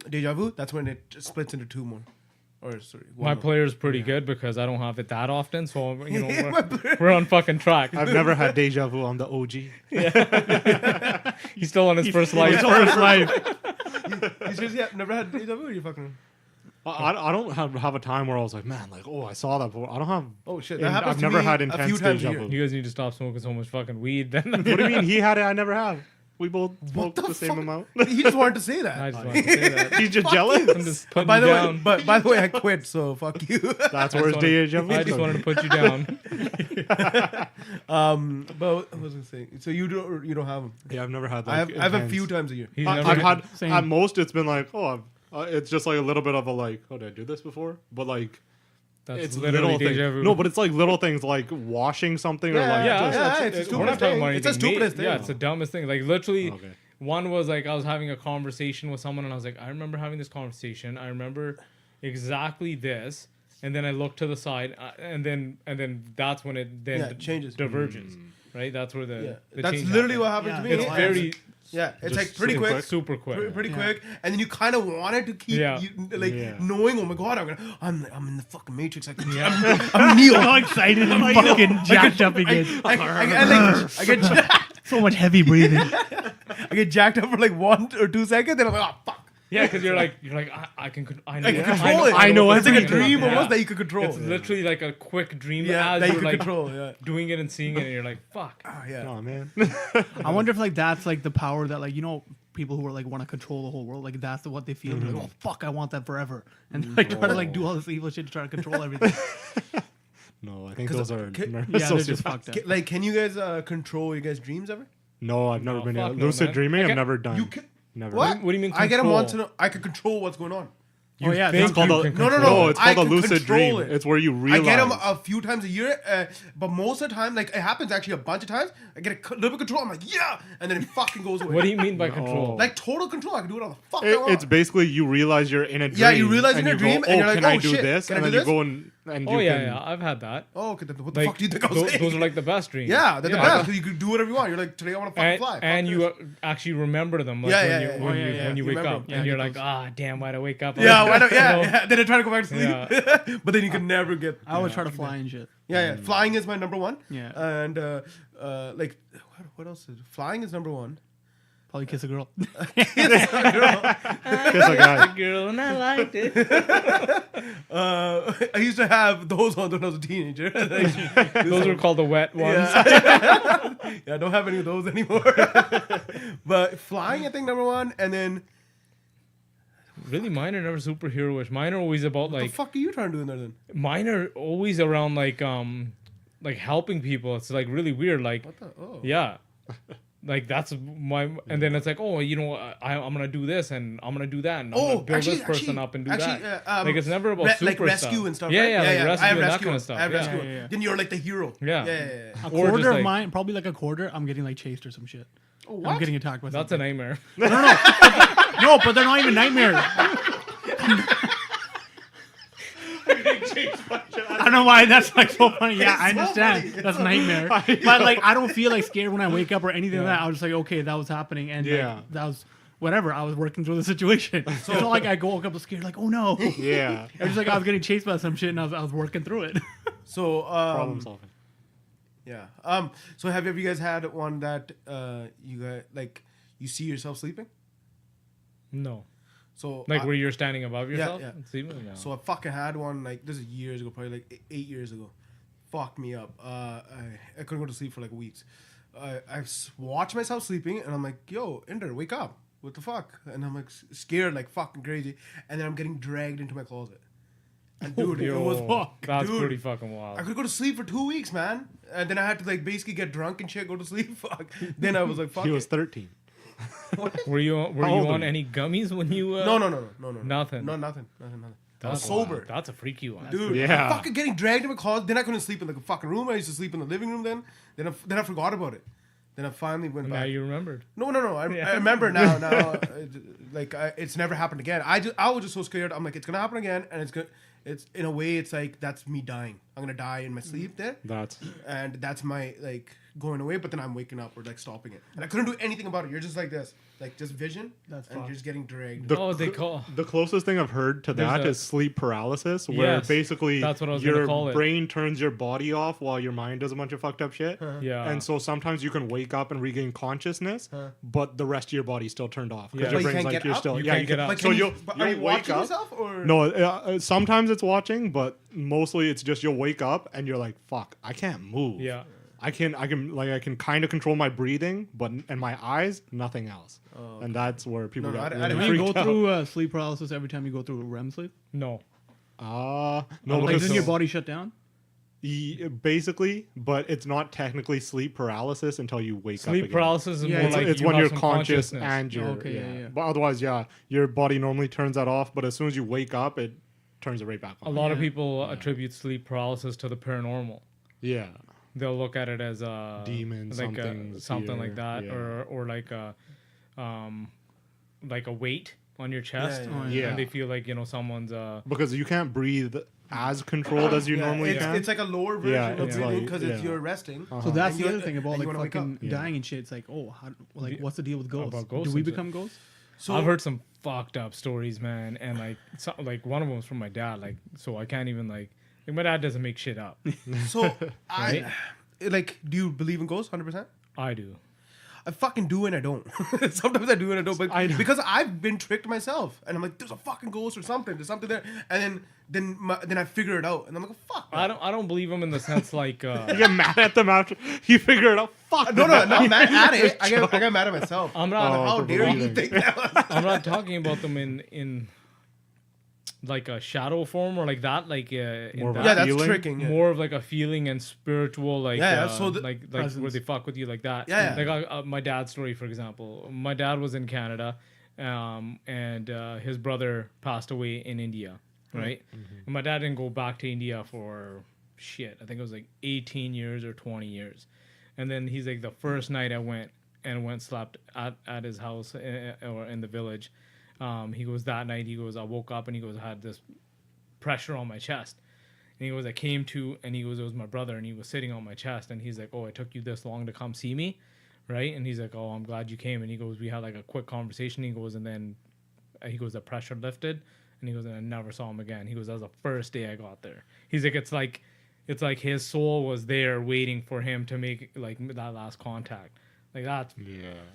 [SPEAKER 3] deja vu, that's when it splits into two more. Or sorry, one
[SPEAKER 1] My
[SPEAKER 3] more.
[SPEAKER 1] player's pretty good because I don't have it that often, so you know we're on fucking track.
[SPEAKER 2] I've never had deja vu on the OG.
[SPEAKER 1] He's still on his first life.
[SPEAKER 4] First life.
[SPEAKER 3] You seriously have never had deja vu? You fucking
[SPEAKER 2] I don't have a time where I was like, man, like, oh, I saw that before. I don't have.
[SPEAKER 3] oh shit!
[SPEAKER 2] Yeah,
[SPEAKER 3] That happens
[SPEAKER 2] I've
[SPEAKER 3] to
[SPEAKER 2] never
[SPEAKER 3] me
[SPEAKER 2] had
[SPEAKER 3] a
[SPEAKER 2] intense
[SPEAKER 3] few times a
[SPEAKER 2] deja
[SPEAKER 3] year.
[SPEAKER 2] vu.
[SPEAKER 1] You guys need to stop smoking so much fucking weed. Then
[SPEAKER 2] What do you mean? He had it. I never have. We both smoked the, same
[SPEAKER 3] fuck?
[SPEAKER 2] amount.
[SPEAKER 3] He just wanted to say
[SPEAKER 1] I
[SPEAKER 3] that.
[SPEAKER 1] just wanted to say that.
[SPEAKER 2] He's just jealous.
[SPEAKER 1] I'm just putting
[SPEAKER 3] By
[SPEAKER 1] you
[SPEAKER 3] the way,
[SPEAKER 1] down.
[SPEAKER 3] by the way, I quit. So fuck you.
[SPEAKER 2] That's where his deja vu
[SPEAKER 1] I just
[SPEAKER 2] comes
[SPEAKER 1] wanted to put you down.
[SPEAKER 3] But what was I saying? So you don't have them.
[SPEAKER 2] Yeah, I've never had.
[SPEAKER 3] I
[SPEAKER 2] Like,
[SPEAKER 3] have a
[SPEAKER 2] intense-
[SPEAKER 3] few times a year.
[SPEAKER 1] He's
[SPEAKER 2] I-
[SPEAKER 1] never
[SPEAKER 2] I've had
[SPEAKER 4] Same.
[SPEAKER 2] at most. It's been like, oh, it's just like a little bit of a like, oh, did I do this before? But like,
[SPEAKER 1] That's
[SPEAKER 2] it's
[SPEAKER 1] literally
[SPEAKER 2] little
[SPEAKER 1] deja
[SPEAKER 2] things.
[SPEAKER 1] vu.
[SPEAKER 2] No, but it's like little things like washing something or like.
[SPEAKER 1] yeah,
[SPEAKER 2] just,
[SPEAKER 3] yeah, it's a
[SPEAKER 1] we're
[SPEAKER 3] stupid
[SPEAKER 1] not talking
[SPEAKER 3] thing.
[SPEAKER 1] about
[SPEAKER 3] It's a
[SPEAKER 1] anything
[SPEAKER 3] stupidest
[SPEAKER 1] major. Yeah,
[SPEAKER 3] thing.
[SPEAKER 1] it's the dumbest thing. Like literally,
[SPEAKER 2] Okay.
[SPEAKER 1] one was like I was having a conversation with someone, and I was like, I remember having this conversation. I remember exactly this, and then I looked to the side, and then that's when it then
[SPEAKER 3] Yeah, it changes.
[SPEAKER 1] diverges. Right, that's where
[SPEAKER 3] Yeah,
[SPEAKER 1] the
[SPEAKER 3] that's
[SPEAKER 1] change
[SPEAKER 3] literally
[SPEAKER 1] happens.
[SPEAKER 3] what happened
[SPEAKER 4] Yeah.
[SPEAKER 3] to me.
[SPEAKER 1] It's very
[SPEAKER 3] Yeah, it's
[SPEAKER 2] Just
[SPEAKER 3] like pretty
[SPEAKER 2] super
[SPEAKER 3] quick.
[SPEAKER 2] quick.
[SPEAKER 1] super quick.
[SPEAKER 3] Pretty
[SPEAKER 4] Yeah.
[SPEAKER 3] quick, and then you kind of wanted to keep,
[SPEAKER 1] Yeah.
[SPEAKER 2] Yeah.
[SPEAKER 3] knowing. Oh my god, I'm in the fucking Matrix. I'm Neo.
[SPEAKER 4] So excited and fucking jacked up again.
[SPEAKER 3] I get
[SPEAKER 4] So much heavy breathing.
[SPEAKER 3] I get jacked up for like 1 or 2 seconds, then I'm like, oh fuck.
[SPEAKER 1] Yeah, because you're like I can I know
[SPEAKER 3] I can
[SPEAKER 1] I
[SPEAKER 3] control
[SPEAKER 1] know,
[SPEAKER 3] it.
[SPEAKER 1] I know
[SPEAKER 3] It's like a
[SPEAKER 1] everything.
[SPEAKER 3] dream
[SPEAKER 1] Yeah.
[SPEAKER 3] almost that you could control.
[SPEAKER 1] It's literally like a quick dream
[SPEAKER 3] yeah,
[SPEAKER 1] as
[SPEAKER 3] that you
[SPEAKER 1] you're
[SPEAKER 3] could
[SPEAKER 1] like
[SPEAKER 3] control. Yeah.
[SPEAKER 1] doing it and seeing it, and you're like, fuck.
[SPEAKER 3] Ah, yeah.
[SPEAKER 2] Oh man.
[SPEAKER 4] I wonder if like that's like the power that like people who are like want to control the whole world, like that's what they feel. They're like, oh fuck, I want that forever, and they're like trying to like do all this evil shit to try to control everything.
[SPEAKER 2] No, I think
[SPEAKER 3] 'Cause,
[SPEAKER 2] those are
[SPEAKER 3] ca-
[SPEAKER 4] Yeah, they're just
[SPEAKER 2] sociopaths.
[SPEAKER 4] fucked up.
[SPEAKER 3] Like, can you guys control your guys' dreams ever?
[SPEAKER 2] No, I've never
[SPEAKER 1] No,
[SPEAKER 2] been
[SPEAKER 1] fuck
[SPEAKER 2] able.
[SPEAKER 1] no,
[SPEAKER 2] Lucid
[SPEAKER 1] man.
[SPEAKER 2] dreaming,
[SPEAKER 1] I
[SPEAKER 2] I've
[SPEAKER 1] get-
[SPEAKER 2] never done.
[SPEAKER 3] You can.
[SPEAKER 2] Never.
[SPEAKER 3] What?
[SPEAKER 1] What do you mean
[SPEAKER 3] I get them
[SPEAKER 1] control?
[SPEAKER 3] want to know. I could control what's going on.
[SPEAKER 4] Oh yeah,
[SPEAKER 1] think
[SPEAKER 4] it's called
[SPEAKER 1] you
[SPEAKER 4] a,
[SPEAKER 1] can
[SPEAKER 3] No,
[SPEAKER 1] control
[SPEAKER 3] no.
[SPEAKER 2] No, it's
[SPEAKER 3] I
[SPEAKER 2] called a
[SPEAKER 3] can
[SPEAKER 2] lucid dream.
[SPEAKER 3] control it.
[SPEAKER 2] It's where you realize.
[SPEAKER 3] I get them a few times a year, but most of the time, like it happens actually a bunch of times. I get a little bit of control. I'm like, yeah, and then it fucking goes away.
[SPEAKER 1] What do you mean by control?
[SPEAKER 3] Like total control. I can do it all the fuck I want.
[SPEAKER 2] It's basically you realize you're in a dream.
[SPEAKER 3] Yeah, you realize
[SPEAKER 2] and
[SPEAKER 3] in a
[SPEAKER 2] you
[SPEAKER 3] dream
[SPEAKER 2] go,
[SPEAKER 3] and you're like,
[SPEAKER 2] can I
[SPEAKER 3] oh,
[SPEAKER 2] do
[SPEAKER 3] shit,
[SPEAKER 2] this?
[SPEAKER 3] can I
[SPEAKER 2] And
[SPEAKER 3] do
[SPEAKER 2] then you
[SPEAKER 3] this?
[SPEAKER 2] go and
[SPEAKER 1] Oh
[SPEAKER 2] you
[SPEAKER 1] yeah,
[SPEAKER 2] can,
[SPEAKER 1] yeah, I've had that.
[SPEAKER 3] Oh, okay. Then what the
[SPEAKER 1] Like,
[SPEAKER 3] fuck do you think I was
[SPEAKER 1] those,
[SPEAKER 3] saying?
[SPEAKER 1] those are like the best dreams.
[SPEAKER 3] yeah, they're the
[SPEAKER 1] Yeah.
[SPEAKER 3] best because you can do whatever you want. You're like, today I want to fucking
[SPEAKER 1] And,
[SPEAKER 3] fly. Fuck
[SPEAKER 1] and
[SPEAKER 3] this.
[SPEAKER 1] you actually remember them like
[SPEAKER 3] Yeah,
[SPEAKER 1] when
[SPEAKER 3] yeah,
[SPEAKER 1] you
[SPEAKER 3] yeah.
[SPEAKER 1] when
[SPEAKER 3] Oh,
[SPEAKER 1] you
[SPEAKER 3] yeah, yeah.
[SPEAKER 1] when you
[SPEAKER 3] You
[SPEAKER 1] wake
[SPEAKER 3] remember
[SPEAKER 1] up
[SPEAKER 3] them.
[SPEAKER 1] and
[SPEAKER 4] Yeah,
[SPEAKER 1] you're
[SPEAKER 4] I
[SPEAKER 1] like,
[SPEAKER 4] get
[SPEAKER 1] damn, why'd I wake up?
[SPEAKER 3] Yeah, why don't,
[SPEAKER 1] You know?
[SPEAKER 3] yeah. Then I try to go back to sleep,
[SPEAKER 1] Yeah.
[SPEAKER 3] but then you can never get.
[SPEAKER 4] I always try to fly and shit.
[SPEAKER 3] Yeah, yeah. Flying is my number one.
[SPEAKER 4] Yeah.
[SPEAKER 3] And like, what else is flying is number one.
[SPEAKER 4] Probably kiss a girl.
[SPEAKER 2] kiss a guy.
[SPEAKER 1] Girl, and I liked it.
[SPEAKER 3] I used to have those ones when I was a teenager.
[SPEAKER 1] Those were called the wet ones.
[SPEAKER 3] Yeah. Yeah, I don't have any of those anymore. But flying, I think number one, and then
[SPEAKER 1] Really, mine are never superhero-ish. Mine are always about
[SPEAKER 3] what the
[SPEAKER 1] like
[SPEAKER 3] fuck are you trying to do in there then?
[SPEAKER 1] mine are always around like helping people. It's like really weird. Like
[SPEAKER 3] What the? Oh.
[SPEAKER 1] yeah. Like that's my, and then it's like, oh, I'm gonna do this and I'm gonna do that and I'm gonna build this person up and do that.
[SPEAKER 3] like
[SPEAKER 1] Like it's never about super
[SPEAKER 3] like rescue
[SPEAKER 1] stuff.
[SPEAKER 3] and stuff.
[SPEAKER 1] Yeah,
[SPEAKER 3] right?
[SPEAKER 1] yeah, like
[SPEAKER 3] I
[SPEAKER 1] rescue
[SPEAKER 3] have
[SPEAKER 1] and that
[SPEAKER 3] rescue.
[SPEAKER 1] kind of stuff.
[SPEAKER 3] I have
[SPEAKER 1] Yeah.
[SPEAKER 3] rescue.
[SPEAKER 4] Yeah, yeah.
[SPEAKER 3] Then you're like the hero.
[SPEAKER 1] Yeah.
[SPEAKER 3] yeah.
[SPEAKER 4] A
[SPEAKER 1] Or
[SPEAKER 4] quarter
[SPEAKER 1] just
[SPEAKER 4] of
[SPEAKER 1] like-
[SPEAKER 4] mine, probably like a quarter, I'm getting like chased or some shit.
[SPEAKER 3] Oh,
[SPEAKER 4] I'm
[SPEAKER 3] what?
[SPEAKER 4] getting attacked by
[SPEAKER 1] That's a
[SPEAKER 4] something.
[SPEAKER 1] nightmare.
[SPEAKER 4] No, but they're not even nightmares. I don't know why that's like so funny. Yeah, I
[SPEAKER 3] It's so
[SPEAKER 4] understand.
[SPEAKER 3] funny.
[SPEAKER 4] That's a nightmare. But like, I don't feel like scared when I wake up or anything like that. I was just like, okay, that was happening, and
[SPEAKER 2] Yeah.
[SPEAKER 4] like, that was whatever. I was working through the situation. So it's not like I woke up scared, like, oh no.
[SPEAKER 2] Yeah.
[SPEAKER 4] It was just like I was getting chased by some shit, and I was working through it.
[SPEAKER 3] So
[SPEAKER 2] Problem solving.
[SPEAKER 3] yeah. So have you guys had one that you guys like you see yourself sleeping?
[SPEAKER 1] No.
[SPEAKER 3] So
[SPEAKER 1] Like
[SPEAKER 3] I-
[SPEAKER 1] where you're standing above yourself?
[SPEAKER 3] yeah.
[SPEAKER 1] Sleeping? No.
[SPEAKER 3] So I fucking had one like this is years ago, probably like 8 years ago. Fucked me up. I couldn't go to sleep for like weeks. Watched myself sleeping and I'm like, yo, Inder, wake up. What the fuck? And I'm like scared like fucking crazy. And then I'm getting dragged into my closet. And dude, it was
[SPEAKER 1] That's
[SPEAKER 3] dude,
[SPEAKER 1] pretty fucking wild.
[SPEAKER 3] I could go to sleep for 2 weeks, man. And then I had to like basically get drunk and shit, go to sleep. Fuck. Then I was like, fuck.
[SPEAKER 2] He was
[SPEAKER 3] it.
[SPEAKER 2] 13.
[SPEAKER 1] Were you
[SPEAKER 2] How old are
[SPEAKER 1] on
[SPEAKER 2] you?
[SPEAKER 1] any gummies when you?
[SPEAKER 3] No.
[SPEAKER 1] Nothing.
[SPEAKER 3] No, nothing. I was
[SPEAKER 1] That's
[SPEAKER 3] sober.
[SPEAKER 1] That's a freaky one.
[SPEAKER 3] Dude,
[SPEAKER 2] Yeah.
[SPEAKER 3] I'm fucking getting dragged in my closet. Then I couldn't sleep in like a fucking room. I used to sleep in the living room then I forgot about it. Then I finally went
[SPEAKER 1] Now
[SPEAKER 3] back.
[SPEAKER 1] you remembered.
[SPEAKER 3] No. I remember now. It's never happened again. I was just so scared. I'm like, it's gonna happen again, and it's in a way, it's like that's me dying. I'm gonna die in my sleep there,
[SPEAKER 2] That's
[SPEAKER 3] and that's my like going away. But then I'm waking up or like stopping it, and I couldn't do anything about it. You're just like this, like just vision,
[SPEAKER 4] That's
[SPEAKER 3] and
[SPEAKER 4] fucked.
[SPEAKER 3] you're just getting dragged.
[SPEAKER 1] Oh, they call.
[SPEAKER 2] the closest thing I've heard to
[SPEAKER 1] There's
[SPEAKER 2] that
[SPEAKER 1] a-
[SPEAKER 2] is sleep paralysis, where
[SPEAKER 1] Yes,
[SPEAKER 2] basically
[SPEAKER 1] that's what I was gonna
[SPEAKER 2] your
[SPEAKER 1] call it.
[SPEAKER 2] brain turns your body off while your mind does a bunch of fucked up shit.
[SPEAKER 1] Yeah.
[SPEAKER 2] And so sometimes you can wake up and regain consciousness, but the rest of your body's still turned off because
[SPEAKER 1] Yeah.
[SPEAKER 2] your
[SPEAKER 3] But you
[SPEAKER 2] brain's
[SPEAKER 3] can't
[SPEAKER 2] like
[SPEAKER 3] get
[SPEAKER 2] you're
[SPEAKER 3] up?
[SPEAKER 2] still
[SPEAKER 1] You can't get up.
[SPEAKER 3] Like,
[SPEAKER 2] So
[SPEAKER 3] can
[SPEAKER 2] you'll
[SPEAKER 3] but are you
[SPEAKER 2] wake
[SPEAKER 3] watching
[SPEAKER 2] up.
[SPEAKER 3] yourself or
[SPEAKER 2] No, sometimes it's watching, but mostly it's just you'll wake up and you're like, "Fuck, I can't move."
[SPEAKER 1] Yeah.
[SPEAKER 2] I can kind of control my breathing, but and my eyes, nothing else. And that's where people
[SPEAKER 3] No,
[SPEAKER 2] get
[SPEAKER 3] I
[SPEAKER 2] really
[SPEAKER 3] didn't-
[SPEAKER 4] Do you
[SPEAKER 2] freaked
[SPEAKER 4] go
[SPEAKER 2] out.
[SPEAKER 4] through sleep paralysis every time you go through REM sleep?
[SPEAKER 1] No.
[SPEAKER 2] No,
[SPEAKER 4] Like,
[SPEAKER 2] because
[SPEAKER 4] doesn't your body shut down?
[SPEAKER 2] basically, but it's not technically sleep paralysis until you wake up.
[SPEAKER 1] Sleep
[SPEAKER 2] again.
[SPEAKER 1] paralysis is
[SPEAKER 4] Yeah,
[SPEAKER 1] more
[SPEAKER 2] It's,
[SPEAKER 1] like
[SPEAKER 2] it's
[SPEAKER 1] you
[SPEAKER 2] when
[SPEAKER 1] have
[SPEAKER 2] you're
[SPEAKER 1] some
[SPEAKER 2] conscious
[SPEAKER 1] consciousness.
[SPEAKER 2] and you're
[SPEAKER 4] Okay, yeah.
[SPEAKER 2] But otherwise, your body normally turns that off. But as soon as you wake up, it turns it right back
[SPEAKER 1] A
[SPEAKER 2] on.
[SPEAKER 1] lot of
[SPEAKER 4] Yeah.
[SPEAKER 1] people attribute sleep paralysis to the paranormal.
[SPEAKER 2] Yeah,
[SPEAKER 1] They'll look at it as a
[SPEAKER 2] Demon,
[SPEAKER 1] like
[SPEAKER 2] something's
[SPEAKER 1] something
[SPEAKER 2] here,
[SPEAKER 1] like that,
[SPEAKER 2] yeah.
[SPEAKER 1] or like a weight on your chest,
[SPEAKER 3] Yeah,
[SPEAKER 4] yeah.
[SPEAKER 1] and
[SPEAKER 2] Yeah.
[SPEAKER 1] they feel like someone's
[SPEAKER 2] because you can't breathe as controlled as you normally
[SPEAKER 3] it's,
[SPEAKER 2] can.
[SPEAKER 3] it's like a lower version
[SPEAKER 2] Yeah,
[SPEAKER 3] of
[SPEAKER 2] it's
[SPEAKER 3] breathing
[SPEAKER 2] like-
[SPEAKER 3] because
[SPEAKER 2] yeah.
[SPEAKER 3] you're resting.
[SPEAKER 4] So that's
[SPEAKER 3] And
[SPEAKER 4] the
[SPEAKER 3] you-
[SPEAKER 4] other thing about
[SPEAKER 3] and you
[SPEAKER 4] like
[SPEAKER 3] wanna wake
[SPEAKER 4] fucking
[SPEAKER 3] up.
[SPEAKER 2] Yeah.
[SPEAKER 4] dying and shit. It's like, oh, like what's the deal with ghosts?
[SPEAKER 1] About ghosts
[SPEAKER 4] Do we
[SPEAKER 1] and shit.
[SPEAKER 4] become ghosts?
[SPEAKER 3] So
[SPEAKER 1] I've heard some fucked up stories, man, and like one of them was from my dad, like so I can't even like my dad doesn't make shit up.
[SPEAKER 3] So I like. Do you believe in ghosts? 100%.
[SPEAKER 1] I do.
[SPEAKER 3] I fucking do and I don't. Sometimes I do and I don't, but
[SPEAKER 2] I know.
[SPEAKER 3] because I've been tricked myself, and I'm like, there's a fucking ghost or something. There's something there, and then I figure it out, and I'm like, fuck.
[SPEAKER 1] I don't believe him in the sense like
[SPEAKER 2] You get mad at them after you figure it out. Fuck.
[SPEAKER 3] No, not mad at it. I got mad at myself.
[SPEAKER 1] I'm not.
[SPEAKER 2] Oh,
[SPEAKER 3] How
[SPEAKER 2] for
[SPEAKER 3] dare you
[SPEAKER 2] believing.
[SPEAKER 3] think that?
[SPEAKER 1] I'm not talking about them in like a shadow form or like that. Like in
[SPEAKER 2] More of a
[SPEAKER 1] that,
[SPEAKER 3] Yeah, that's
[SPEAKER 2] feeling?
[SPEAKER 3] tricking. Yeah.
[SPEAKER 1] more of like a feeling and spiritual, like
[SPEAKER 3] Yeah, so
[SPEAKER 1] like
[SPEAKER 4] presence.
[SPEAKER 1] where they fuck with you like that.
[SPEAKER 3] Yeah, yeah.
[SPEAKER 1] Like my dad's story, for example. My dad was in Canada, and his brother passed away in India, right? And my dad didn't go back to India for shit. I think it was like 18 years or 20 years. And then he's like, the first night I went slept at his house or in the village. He goes, that night, he goes, I woke up and he goes, I had this pressure on my chest. And he goes, I came to, and he goes, it was my brother, and he was sitting on my chest. And he's like, oh, it took you this long to come see me, right? And he's like, oh, I'm glad you came. And he goes, we had like a quick conversation. He goes, and then he goes, the pressure lifted. And he goes, and I never saw him again. He goes, that was the first day I got there. He's like, it's like his soul was there waiting for him to make like that last contact. Like that's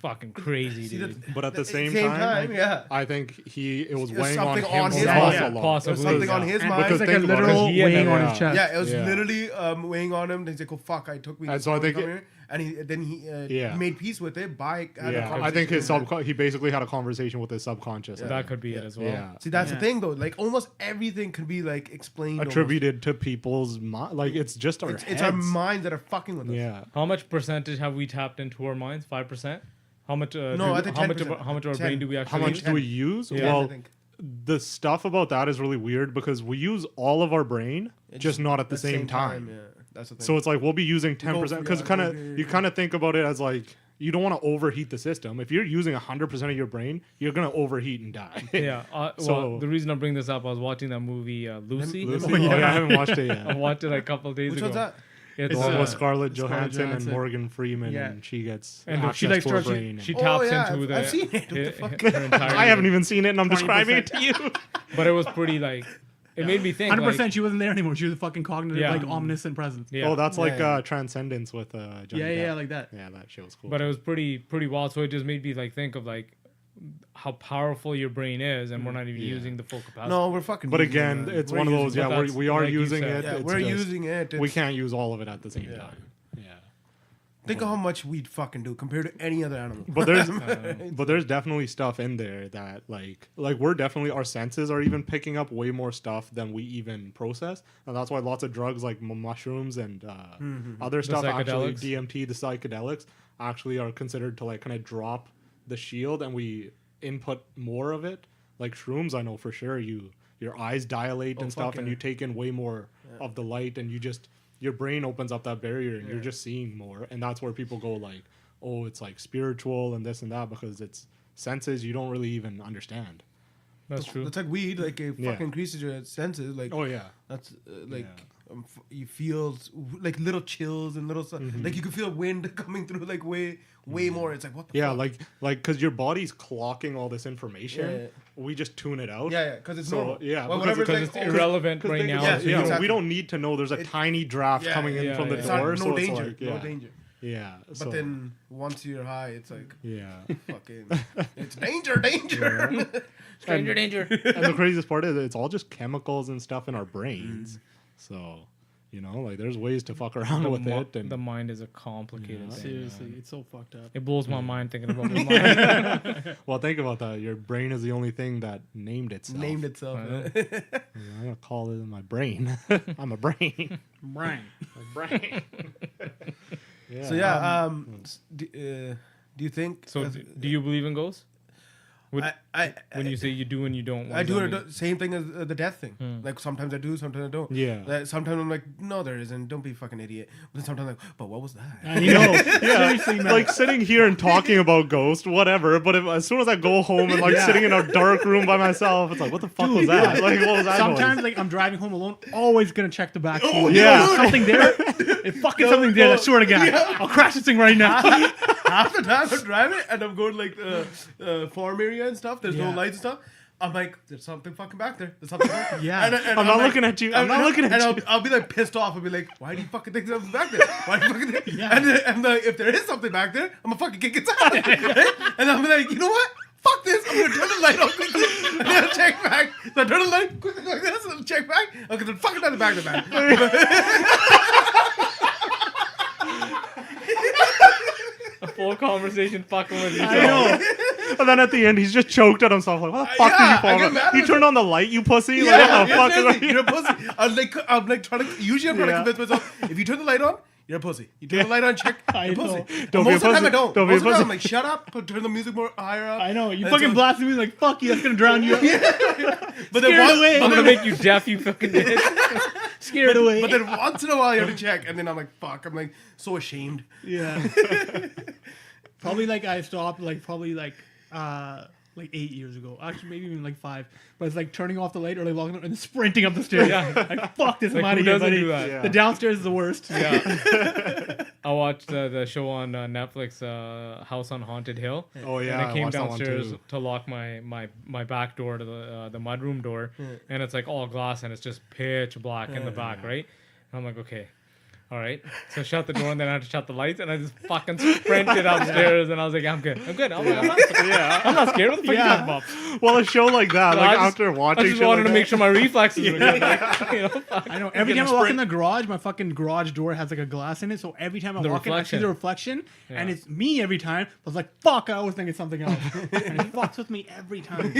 [SPEAKER 1] fucking crazy,
[SPEAKER 3] See,
[SPEAKER 1] dude.
[SPEAKER 2] But at the same
[SPEAKER 3] time,
[SPEAKER 2] time,
[SPEAKER 3] yeah.
[SPEAKER 2] I think it was
[SPEAKER 3] There's
[SPEAKER 2] weighing on
[SPEAKER 3] something
[SPEAKER 2] him
[SPEAKER 3] on his
[SPEAKER 2] an
[SPEAKER 3] mind.
[SPEAKER 2] awful lot.
[SPEAKER 1] Possibly.
[SPEAKER 3] There's something on his
[SPEAKER 4] And
[SPEAKER 3] mind.
[SPEAKER 4] it's like a
[SPEAKER 2] think about it.
[SPEAKER 4] literal
[SPEAKER 1] He had
[SPEAKER 4] weighing
[SPEAKER 1] never-
[SPEAKER 4] on his chest.
[SPEAKER 3] Yeah, it was
[SPEAKER 2] Yeah.
[SPEAKER 3] literally weighing on him. He's like, "Oh fuck, I took me."
[SPEAKER 2] And
[SPEAKER 3] this
[SPEAKER 2] so I
[SPEAKER 3] long to
[SPEAKER 2] think
[SPEAKER 3] come
[SPEAKER 2] it-
[SPEAKER 3] here. And he
[SPEAKER 2] Yeah.
[SPEAKER 3] made peace with it by having a
[SPEAKER 2] Yeah, I think
[SPEAKER 3] conversation.
[SPEAKER 2] he basically had a conversation with his subconscious. I
[SPEAKER 1] That
[SPEAKER 2] think.
[SPEAKER 1] could be it as well.
[SPEAKER 2] Yeah.
[SPEAKER 3] See, that's
[SPEAKER 4] Yeah.
[SPEAKER 3] the thing though. Like almost everything can be like explained. almost.
[SPEAKER 2] Attributed to people's mind. Like it's just our
[SPEAKER 3] It's our
[SPEAKER 2] heads.
[SPEAKER 3] minds that are fucking with us.
[SPEAKER 2] Yeah.
[SPEAKER 1] How much percentage have we tapped into our minds? 5%? How much?
[SPEAKER 3] No, I think
[SPEAKER 1] how much
[SPEAKER 3] 10%.
[SPEAKER 1] how much of our
[SPEAKER 3] 10.
[SPEAKER 1] brain do we
[SPEAKER 2] How
[SPEAKER 1] actually
[SPEAKER 2] much
[SPEAKER 1] use?
[SPEAKER 2] do we use?
[SPEAKER 1] Yeah.
[SPEAKER 3] I
[SPEAKER 2] Well,
[SPEAKER 3] think.
[SPEAKER 2] the stuff about that is really weird because we use all of our brain, just not at the same time.
[SPEAKER 3] Yeah, that's the thing.
[SPEAKER 2] So it's like we'll be using 10% because
[SPEAKER 3] yeah,
[SPEAKER 2] you kind of think about it as like you don't want to overheat the system. If you're using 100% of your brain, you're gonna overheat and die.
[SPEAKER 1] Yeah.
[SPEAKER 2] So-
[SPEAKER 1] Well, the reason I bring this up, I was watching that movie Lucy.
[SPEAKER 2] Lucy?
[SPEAKER 3] Oh, yeah.
[SPEAKER 2] I haven't watched it
[SPEAKER 1] I
[SPEAKER 2] yet.
[SPEAKER 1] watched it a couple of days
[SPEAKER 3] which
[SPEAKER 1] ago.
[SPEAKER 3] one's that?
[SPEAKER 1] It's
[SPEAKER 2] The one with
[SPEAKER 1] Scarlett
[SPEAKER 2] Scarlett Johansson and
[SPEAKER 4] Johansson.
[SPEAKER 2] Morgan Freeman,
[SPEAKER 4] Yeah.
[SPEAKER 2] and she gets
[SPEAKER 1] And
[SPEAKER 2] access
[SPEAKER 1] she
[SPEAKER 4] like
[SPEAKER 2] to her
[SPEAKER 4] starts-
[SPEAKER 2] brain.
[SPEAKER 1] she
[SPEAKER 3] Oh,
[SPEAKER 1] taps
[SPEAKER 3] yeah,
[SPEAKER 1] into the.
[SPEAKER 3] I've seen it. What the
[SPEAKER 1] her entire.
[SPEAKER 2] I haven't even seen it, and I'm describing it to you.
[SPEAKER 1] But it was pretty like. It made me think.
[SPEAKER 4] 100%.
[SPEAKER 1] Like,
[SPEAKER 4] She wasn't there anymore. She was a fucking cognitive,
[SPEAKER 1] Yeah.
[SPEAKER 4] like omniscient presence.
[SPEAKER 1] yeah.
[SPEAKER 2] Oh, that's like
[SPEAKER 3] Yeah.
[SPEAKER 2] Transcendence with Johnny
[SPEAKER 4] Yeah,
[SPEAKER 2] Depp.
[SPEAKER 4] yeah, like that.
[SPEAKER 2] Yeah, that show was cool.
[SPEAKER 1] But it was pretty wild. So it just made me like think of like how powerful your brain is, and we're not even
[SPEAKER 2] Yeah.
[SPEAKER 1] using the full capacity.
[SPEAKER 3] No, we're fucking.
[SPEAKER 2] But
[SPEAKER 3] using
[SPEAKER 2] again,
[SPEAKER 3] it,
[SPEAKER 2] it's
[SPEAKER 3] We're
[SPEAKER 2] one of
[SPEAKER 3] using
[SPEAKER 2] those.
[SPEAKER 3] it.
[SPEAKER 1] But
[SPEAKER 2] Yeah,
[SPEAKER 1] that's-
[SPEAKER 2] we are
[SPEAKER 1] like you
[SPEAKER 2] using
[SPEAKER 1] said.
[SPEAKER 2] it.
[SPEAKER 3] Yeah,
[SPEAKER 2] it's
[SPEAKER 3] we're
[SPEAKER 2] just-
[SPEAKER 3] using it.
[SPEAKER 2] We
[SPEAKER 3] It's-
[SPEAKER 2] can't use all of it at the same
[SPEAKER 3] Yeah.
[SPEAKER 2] time. Yeah.
[SPEAKER 3] Think of how much we'd fucking do compared to any other animal.
[SPEAKER 2] But there's definitely stuff in there that like we're definitely our senses are even picking up way more stuff than we even process, and that's why lots of drugs like mushrooms and other stuff actually
[SPEAKER 1] psychedelics.
[SPEAKER 2] DMT, the psychedelics actually are considered to like kind of drop the shield, and we input more of it. Like shrooms, I know for sure your eyes dilate and stuff,
[SPEAKER 3] fuck
[SPEAKER 2] and
[SPEAKER 3] yeah.
[SPEAKER 2] you take in way more of the light, and your brain opens up that barrier and you're just seeing more, and that's where people go like, oh, it's like spiritual and this and that because it's senses you don't really even understand.
[SPEAKER 1] That's true.
[SPEAKER 3] It's like weed. Like it
[SPEAKER 2] Yeah.
[SPEAKER 3] fucking increases your senses. Like
[SPEAKER 2] Oh yeah,
[SPEAKER 3] that's like you feel like little chills and little stuff. Like you can feel wind coming through like way more. It's like what the
[SPEAKER 2] yeah,
[SPEAKER 3] fuck?
[SPEAKER 2] like because your body's clocking all this information.
[SPEAKER 3] Yeah.
[SPEAKER 2] We just tune it out.
[SPEAKER 3] yeah, because it's
[SPEAKER 2] So,
[SPEAKER 3] normal.
[SPEAKER 2] yeah,
[SPEAKER 3] Well,
[SPEAKER 2] because
[SPEAKER 3] whatever,
[SPEAKER 1] Because
[SPEAKER 3] like,
[SPEAKER 1] it's irrelevant right now.
[SPEAKER 3] Yeah,
[SPEAKER 1] so
[SPEAKER 2] yeah,
[SPEAKER 1] you-
[SPEAKER 3] exactly.
[SPEAKER 2] we don't need to know there's a tiny draft
[SPEAKER 3] yeah,
[SPEAKER 2] coming in
[SPEAKER 1] yeah,
[SPEAKER 2] from the
[SPEAKER 1] yeah.
[SPEAKER 3] It's
[SPEAKER 2] door,
[SPEAKER 3] not,
[SPEAKER 2] so
[SPEAKER 3] no
[SPEAKER 2] it's
[SPEAKER 3] danger,
[SPEAKER 2] like, yeah,
[SPEAKER 3] no danger.
[SPEAKER 2] yeah.
[SPEAKER 3] But
[SPEAKER 2] so,
[SPEAKER 3] then once you're high, it's like
[SPEAKER 2] yeah.
[SPEAKER 3] fucking, it's danger.
[SPEAKER 1] Stranger danger.
[SPEAKER 2] And the craziest part is it's all just chemicals and stuff in our brains. So, like there's ways to fuck around with it. And
[SPEAKER 1] The mind is a complicated
[SPEAKER 2] Yeah.
[SPEAKER 1] thing.
[SPEAKER 4] Seriously, it's so fucked up.
[SPEAKER 1] It blows my mind thinking about my mind.
[SPEAKER 2] well, think about that. Your brain is the only thing that named itself.
[SPEAKER 3] Named itself.
[SPEAKER 1] I
[SPEAKER 2] I'm gonna call it my brain. I'm a brain.
[SPEAKER 4] Right.
[SPEAKER 2] brain. yeah.
[SPEAKER 3] So yeah, do you think?
[SPEAKER 1] So, do you believe in ghosts? Would-
[SPEAKER 3] I
[SPEAKER 1] when you say you do and you don't, what
[SPEAKER 3] I
[SPEAKER 1] does
[SPEAKER 3] do
[SPEAKER 1] that
[SPEAKER 3] it.
[SPEAKER 1] mean?
[SPEAKER 3] Same thing as the death thing. Like sometimes I do, sometimes I don't.
[SPEAKER 2] Yeah.
[SPEAKER 3] Like, sometimes I'm like, no, there isn't. Don't be a fucking idiot. But then sometimes I'm like, but what was that?
[SPEAKER 4] And you know,
[SPEAKER 2] Yeah,
[SPEAKER 4] seriously, man.
[SPEAKER 2] like sitting here and talking about ghosts, whatever. But as soon as I go home and like sitting in a dark room by myself, it's like, what the fuck was that? Like, what was that?
[SPEAKER 4] sometimes
[SPEAKER 2] noise?
[SPEAKER 4] like I'm driving home alone, always gonna check the back seat.
[SPEAKER 2] yeah.
[SPEAKER 4] If something there. If fucking something there, I swear to God, I'll crash this thing right now.
[SPEAKER 3] Half the time I'm driving and I'm going like farm area and stuff. There's no
[SPEAKER 4] Yeah.
[SPEAKER 3] lights and stuff. I'm like, there's something fucking back there. There's something back there.
[SPEAKER 4] Yeah.
[SPEAKER 3] And
[SPEAKER 2] I'm not looking at you. I'm not looking at you.
[SPEAKER 3] And I'll be like pissed off. I'll be like, why do you fucking think there's something back there? Why do you fucking think?
[SPEAKER 4] Yeah.
[SPEAKER 3] And if there is something back there, I'm gonna fucking kick its ass. And I'm like, you know what? Fuck this. I'm gonna turn the light on quickly. And then I'll check back. So I turn the light quickly like this and I'll check back. Okay, then fucking down the back of the van.
[SPEAKER 1] A full conversation fucking with you.
[SPEAKER 4] I know.
[SPEAKER 2] And then at the end, he's just choked at himself. Like, what the fuck
[SPEAKER 3] Yeah,
[SPEAKER 2] did you
[SPEAKER 3] I
[SPEAKER 2] fall
[SPEAKER 3] get
[SPEAKER 2] over?
[SPEAKER 3] mad
[SPEAKER 2] You
[SPEAKER 3] with
[SPEAKER 2] turned on the light, you pussy.
[SPEAKER 3] Yeah,
[SPEAKER 2] Like, what the fuck
[SPEAKER 3] seriously,
[SPEAKER 2] is
[SPEAKER 3] you're a pussy. I'm like trying to. Usually, I'm trying
[SPEAKER 2] Yeah.
[SPEAKER 3] to convince myself. If you turn the light on, you're a pussy. You turn the light on, check.
[SPEAKER 4] I
[SPEAKER 3] You're a
[SPEAKER 4] know.
[SPEAKER 3] pussy.
[SPEAKER 2] Don't
[SPEAKER 3] Most
[SPEAKER 2] be a
[SPEAKER 3] of the time,
[SPEAKER 2] pussy.
[SPEAKER 3] I don't.
[SPEAKER 2] Don't be a
[SPEAKER 3] Most of the time,
[SPEAKER 2] pussy.
[SPEAKER 3] I'm like, shut up. Turn the music more higher up.
[SPEAKER 4] I know. You
[SPEAKER 3] And
[SPEAKER 4] fucking
[SPEAKER 3] so-
[SPEAKER 4] blasted me like, fuck you. That's going to drown you.
[SPEAKER 3] But then
[SPEAKER 4] Scared
[SPEAKER 3] once,
[SPEAKER 4] away.
[SPEAKER 1] I'm gonna make you deaf, you fucking bitch.
[SPEAKER 4] Scared away.
[SPEAKER 3] but then once in a while, you have to check, and then I'm like, fuck. I'm like so ashamed.
[SPEAKER 4] Yeah. Probably like I stopped probably 8 years ago. Actually, maybe even like 5. But it's like turning off the light early logging and sprinting up the stairs.
[SPEAKER 1] Yeah.
[SPEAKER 4] Like, fuck this, I'm
[SPEAKER 1] Like,
[SPEAKER 4] out
[SPEAKER 1] who
[SPEAKER 4] of here,
[SPEAKER 1] doesn't
[SPEAKER 4] buddy.
[SPEAKER 1] do that?
[SPEAKER 2] Yeah.
[SPEAKER 4] The downstairs is the worst.
[SPEAKER 1] Yeah. I watched the show on Netflix, House on Haunted Hill.
[SPEAKER 2] Oh, yeah.
[SPEAKER 1] And I came
[SPEAKER 2] watched that one
[SPEAKER 1] downstairs
[SPEAKER 2] too.
[SPEAKER 1] to lock my back door to the mudroom door, and it's like all glass and it's just pitch black in the back, right? And I'm like, okay, all right. So shut the door and then I had to shut the lights and I just fucking sprinted upstairs and I was like, I'm good. I'm not scared. What the fuck are you
[SPEAKER 4] Yeah.
[SPEAKER 1] talking about?
[SPEAKER 2] Well, a show like that, like
[SPEAKER 1] I
[SPEAKER 2] after
[SPEAKER 1] I
[SPEAKER 2] watching
[SPEAKER 1] just
[SPEAKER 2] shit
[SPEAKER 1] wanted
[SPEAKER 2] like
[SPEAKER 1] to make
[SPEAKER 2] that-
[SPEAKER 1] sure my reflexes were good. Like, you know, fuck.
[SPEAKER 4] I know. Every
[SPEAKER 1] Getting
[SPEAKER 4] time I walk in
[SPEAKER 1] sprint-
[SPEAKER 4] the garage, my fucking garage door has like a glass in it. So every time I
[SPEAKER 1] The
[SPEAKER 4] walk in, I see
[SPEAKER 1] reflection.
[SPEAKER 4] the reflection, and
[SPEAKER 1] Yeah.
[SPEAKER 4] it's me every time. I was like, fuck, I always think it's something else. And it fucks with me every time.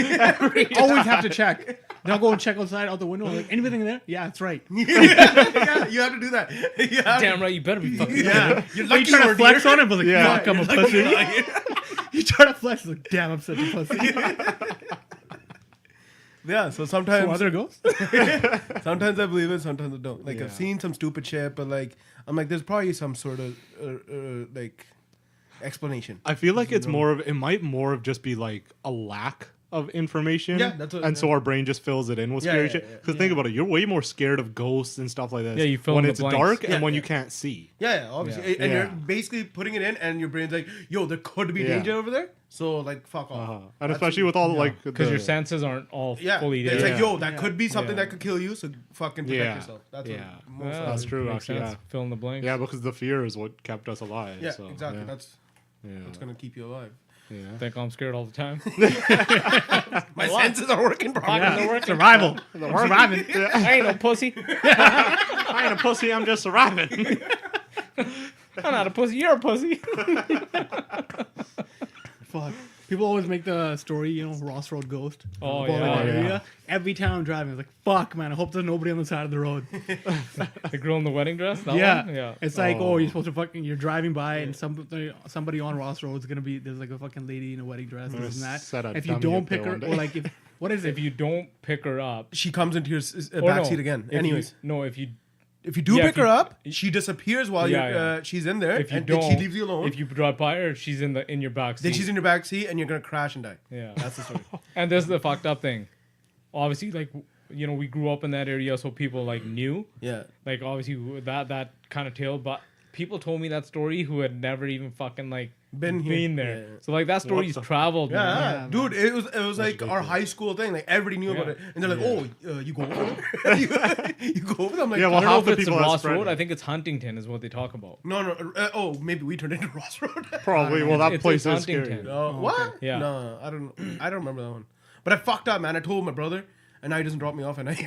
[SPEAKER 4] Always have to check. Then I'll go and check outside out the window. I'm like, anything in there? Yeah, it's right.
[SPEAKER 3] Yeah, you have to do that. You have to-
[SPEAKER 1] Damn right, you better be fucking.
[SPEAKER 3] Yeah, you're
[SPEAKER 4] You
[SPEAKER 3] lucky
[SPEAKER 4] try
[SPEAKER 3] you
[SPEAKER 4] to
[SPEAKER 3] were
[SPEAKER 4] flex
[SPEAKER 3] here.
[SPEAKER 4] on it, but like,
[SPEAKER 2] Yeah.
[SPEAKER 4] fuck, I'm a pussy. You try to flex, like, damn, I'm such a pussy.
[SPEAKER 3] Yeah, so
[SPEAKER 4] So
[SPEAKER 3] sometimes
[SPEAKER 4] other ghosts?
[SPEAKER 3] sometimes I believe it, sometimes I don't. Like
[SPEAKER 2] Yeah.
[SPEAKER 3] I've seen some stupid shit, but like I'm like, there's probably some sort of like explanation.
[SPEAKER 2] I feel like it might more of just be like a lack of information.
[SPEAKER 3] Yeah, that's what-
[SPEAKER 2] and so our brain just fills it in with
[SPEAKER 3] Yeah,
[SPEAKER 2] scary
[SPEAKER 3] yeah,
[SPEAKER 2] shit.
[SPEAKER 3] yeah.
[SPEAKER 2] Because think about it, you're way more scared of ghosts and stuff like this.
[SPEAKER 1] Yeah, you fill
[SPEAKER 2] when
[SPEAKER 1] in the
[SPEAKER 2] it's
[SPEAKER 1] blanks.
[SPEAKER 2] dark
[SPEAKER 3] Yeah,
[SPEAKER 2] and when
[SPEAKER 3] yeah.
[SPEAKER 2] you can't see.
[SPEAKER 3] Yeah, obviously, and
[SPEAKER 2] Yeah.
[SPEAKER 3] you're basically putting it in, and your brain's like, yo, there could be
[SPEAKER 2] Yeah.
[SPEAKER 3] danger over there. So like, fuck off.
[SPEAKER 2] And
[SPEAKER 3] That's-
[SPEAKER 2] especially with all like
[SPEAKER 1] Because your
[SPEAKER 2] the-
[SPEAKER 1] senses aren't all
[SPEAKER 3] Yeah,
[SPEAKER 1] fully
[SPEAKER 3] it's
[SPEAKER 1] there.
[SPEAKER 3] like, yo, that could be something
[SPEAKER 1] Yeah.
[SPEAKER 3] that could kill you. So fucking protect
[SPEAKER 2] Yeah.
[SPEAKER 3] yourself. That's
[SPEAKER 2] Yeah.
[SPEAKER 3] what most
[SPEAKER 1] Yeah,
[SPEAKER 3] of
[SPEAKER 2] That's
[SPEAKER 3] it.
[SPEAKER 2] true,
[SPEAKER 1] makes
[SPEAKER 2] actually,
[SPEAKER 1] sense.
[SPEAKER 2] yeah.
[SPEAKER 1] Fill in the blanks.
[SPEAKER 2] Yeah, because the fear is what kept us alive.
[SPEAKER 3] Yeah,
[SPEAKER 2] so,
[SPEAKER 3] exactly.
[SPEAKER 2] Yeah.
[SPEAKER 3] That's what's gonna keep you alive.
[SPEAKER 2] Yeah.
[SPEAKER 1] Think I'm scared all the time.
[SPEAKER 3] My senses are working properly.
[SPEAKER 1] Yeah.
[SPEAKER 4] Survival. I'm surviving.
[SPEAKER 1] I ain't no pussy.
[SPEAKER 2] I ain't a pussy, I'm just surviving.
[SPEAKER 1] I'm not a pussy. You're a pussy.
[SPEAKER 4] Fuck. People always make the story, you know, Ross Road Ghost.
[SPEAKER 1] Oh,
[SPEAKER 4] Of all
[SPEAKER 1] yeah.
[SPEAKER 4] that
[SPEAKER 2] Oh, yeah.
[SPEAKER 4] area. Every time I'm driving, it's like, fuck, man, I hope there's nobody on the side of the road.
[SPEAKER 1] The girl in the wedding dress. That
[SPEAKER 4] Yeah.
[SPEAKER 1] one? Yeah.
[SPEAKER 4] It's like,
[SPEAKER 2] Oh.
[SPEAKER 4] you're supposed to fucking, you're driving by and somebody on Ross Road is going to be, there's like a fucking lady in a wedding dress, this and
[SPEAKER 2] set a
[SPEAKER 4] that. If you
[SPEAKER 2] dummy
[SPEAKER 4] don't
[SPEAKER 2] up there
[SPEAKER 4] pick her,
[SPEAKER 2] one day.
[SPEAKER 4] or like, what is it?
[SPEAKER 1] If you don't pick her up.
[SPEAKER 3] She comes into your
[SPEAKER 1] or
[SPEAKER 3] backseat
[SPEAKER 1] no,
[SPEAKER 3] again.
[SPEAKER 1] if you-
[SPEAKER 3] Anyways,
[SPEAKER 1] if you
[SPEAKER 3] if you do
[SPEAKER 1] yeah,
[SPEAKER 3] pick
[SPEAKER 1] if you-
[SPEAKER 3] her up, she disappears while
[SPEAKER 1] Yeah,
[SPEAKER 3] you're
[SPEAKER 1] yeah.
[SPEAKER 3] she's in there,
[SPEAKER 1] if you
[SPEAKER 3] and
[SPEAKER 1] don't,
[SPEAKER 3] then she leaves you alone.
[SPEAKER 1] If you drive by her, she's in your back seat.
[SPEAKER 3] Then she's in your back seat, and you're gonna crash and die.
[SPEAKER 1] Yeah.
[SPEAKER 3] That's the story.
[SPEAKER 1] And this is the fucked up thing. Obviously, like, you know, we grew up in that area, so people like knew.
[SPEAKER 3] Yeah.
[SPEAKER 1] Like, obviously that kind of tale, but people told me that story who had never even fucking like
[SPEAKER 3] Been here.
[SPEAKER 1] there.
[SPEAKER 3] Yeah.
[SPEAKER 1] So like that story's traveled.
[SPEAKER 3] Yeah,
[SPEAKER 1] man.
[SPEAKER 3] dude, it was like our high school thing. Like everybody knew about it, and they're like, "Oh, you go over? you go over?" I'm like,
[SPEAKER 2] Yeah, well,
[SPEAKER 1] I don't
[SPEAKER 2] half
[SPEAKER 1] know
[SPEAKER 2] the
[SPEAKER 1] if it's
[SPEAKER 2] people that
[SPEAKER 1] Ross
[SPEAKER 2] spread
[SPEAKER 1] Road.
[SPEAKER 2] it.
[SPEAKER 1] I think it's Huntington is what they talk about.
[SPEAKER 3] no. Oh, maybe we turned into Ross Road.
[SPEAKER 2] Probably. Well, that
[SPEAKER 1] It's
[SPEAKER 2] place
[SPEAKER 1] in
[SPEAKER 2] is scary.
[SPEAKER 1] Huntington.
[SPEAKER 3] What?
[SPEAKER 1] Yeah.
[SPEAKER 3] No, I don't remember that one. But I fucked up, man. I told my brother, and now he doesn't drop me off at night.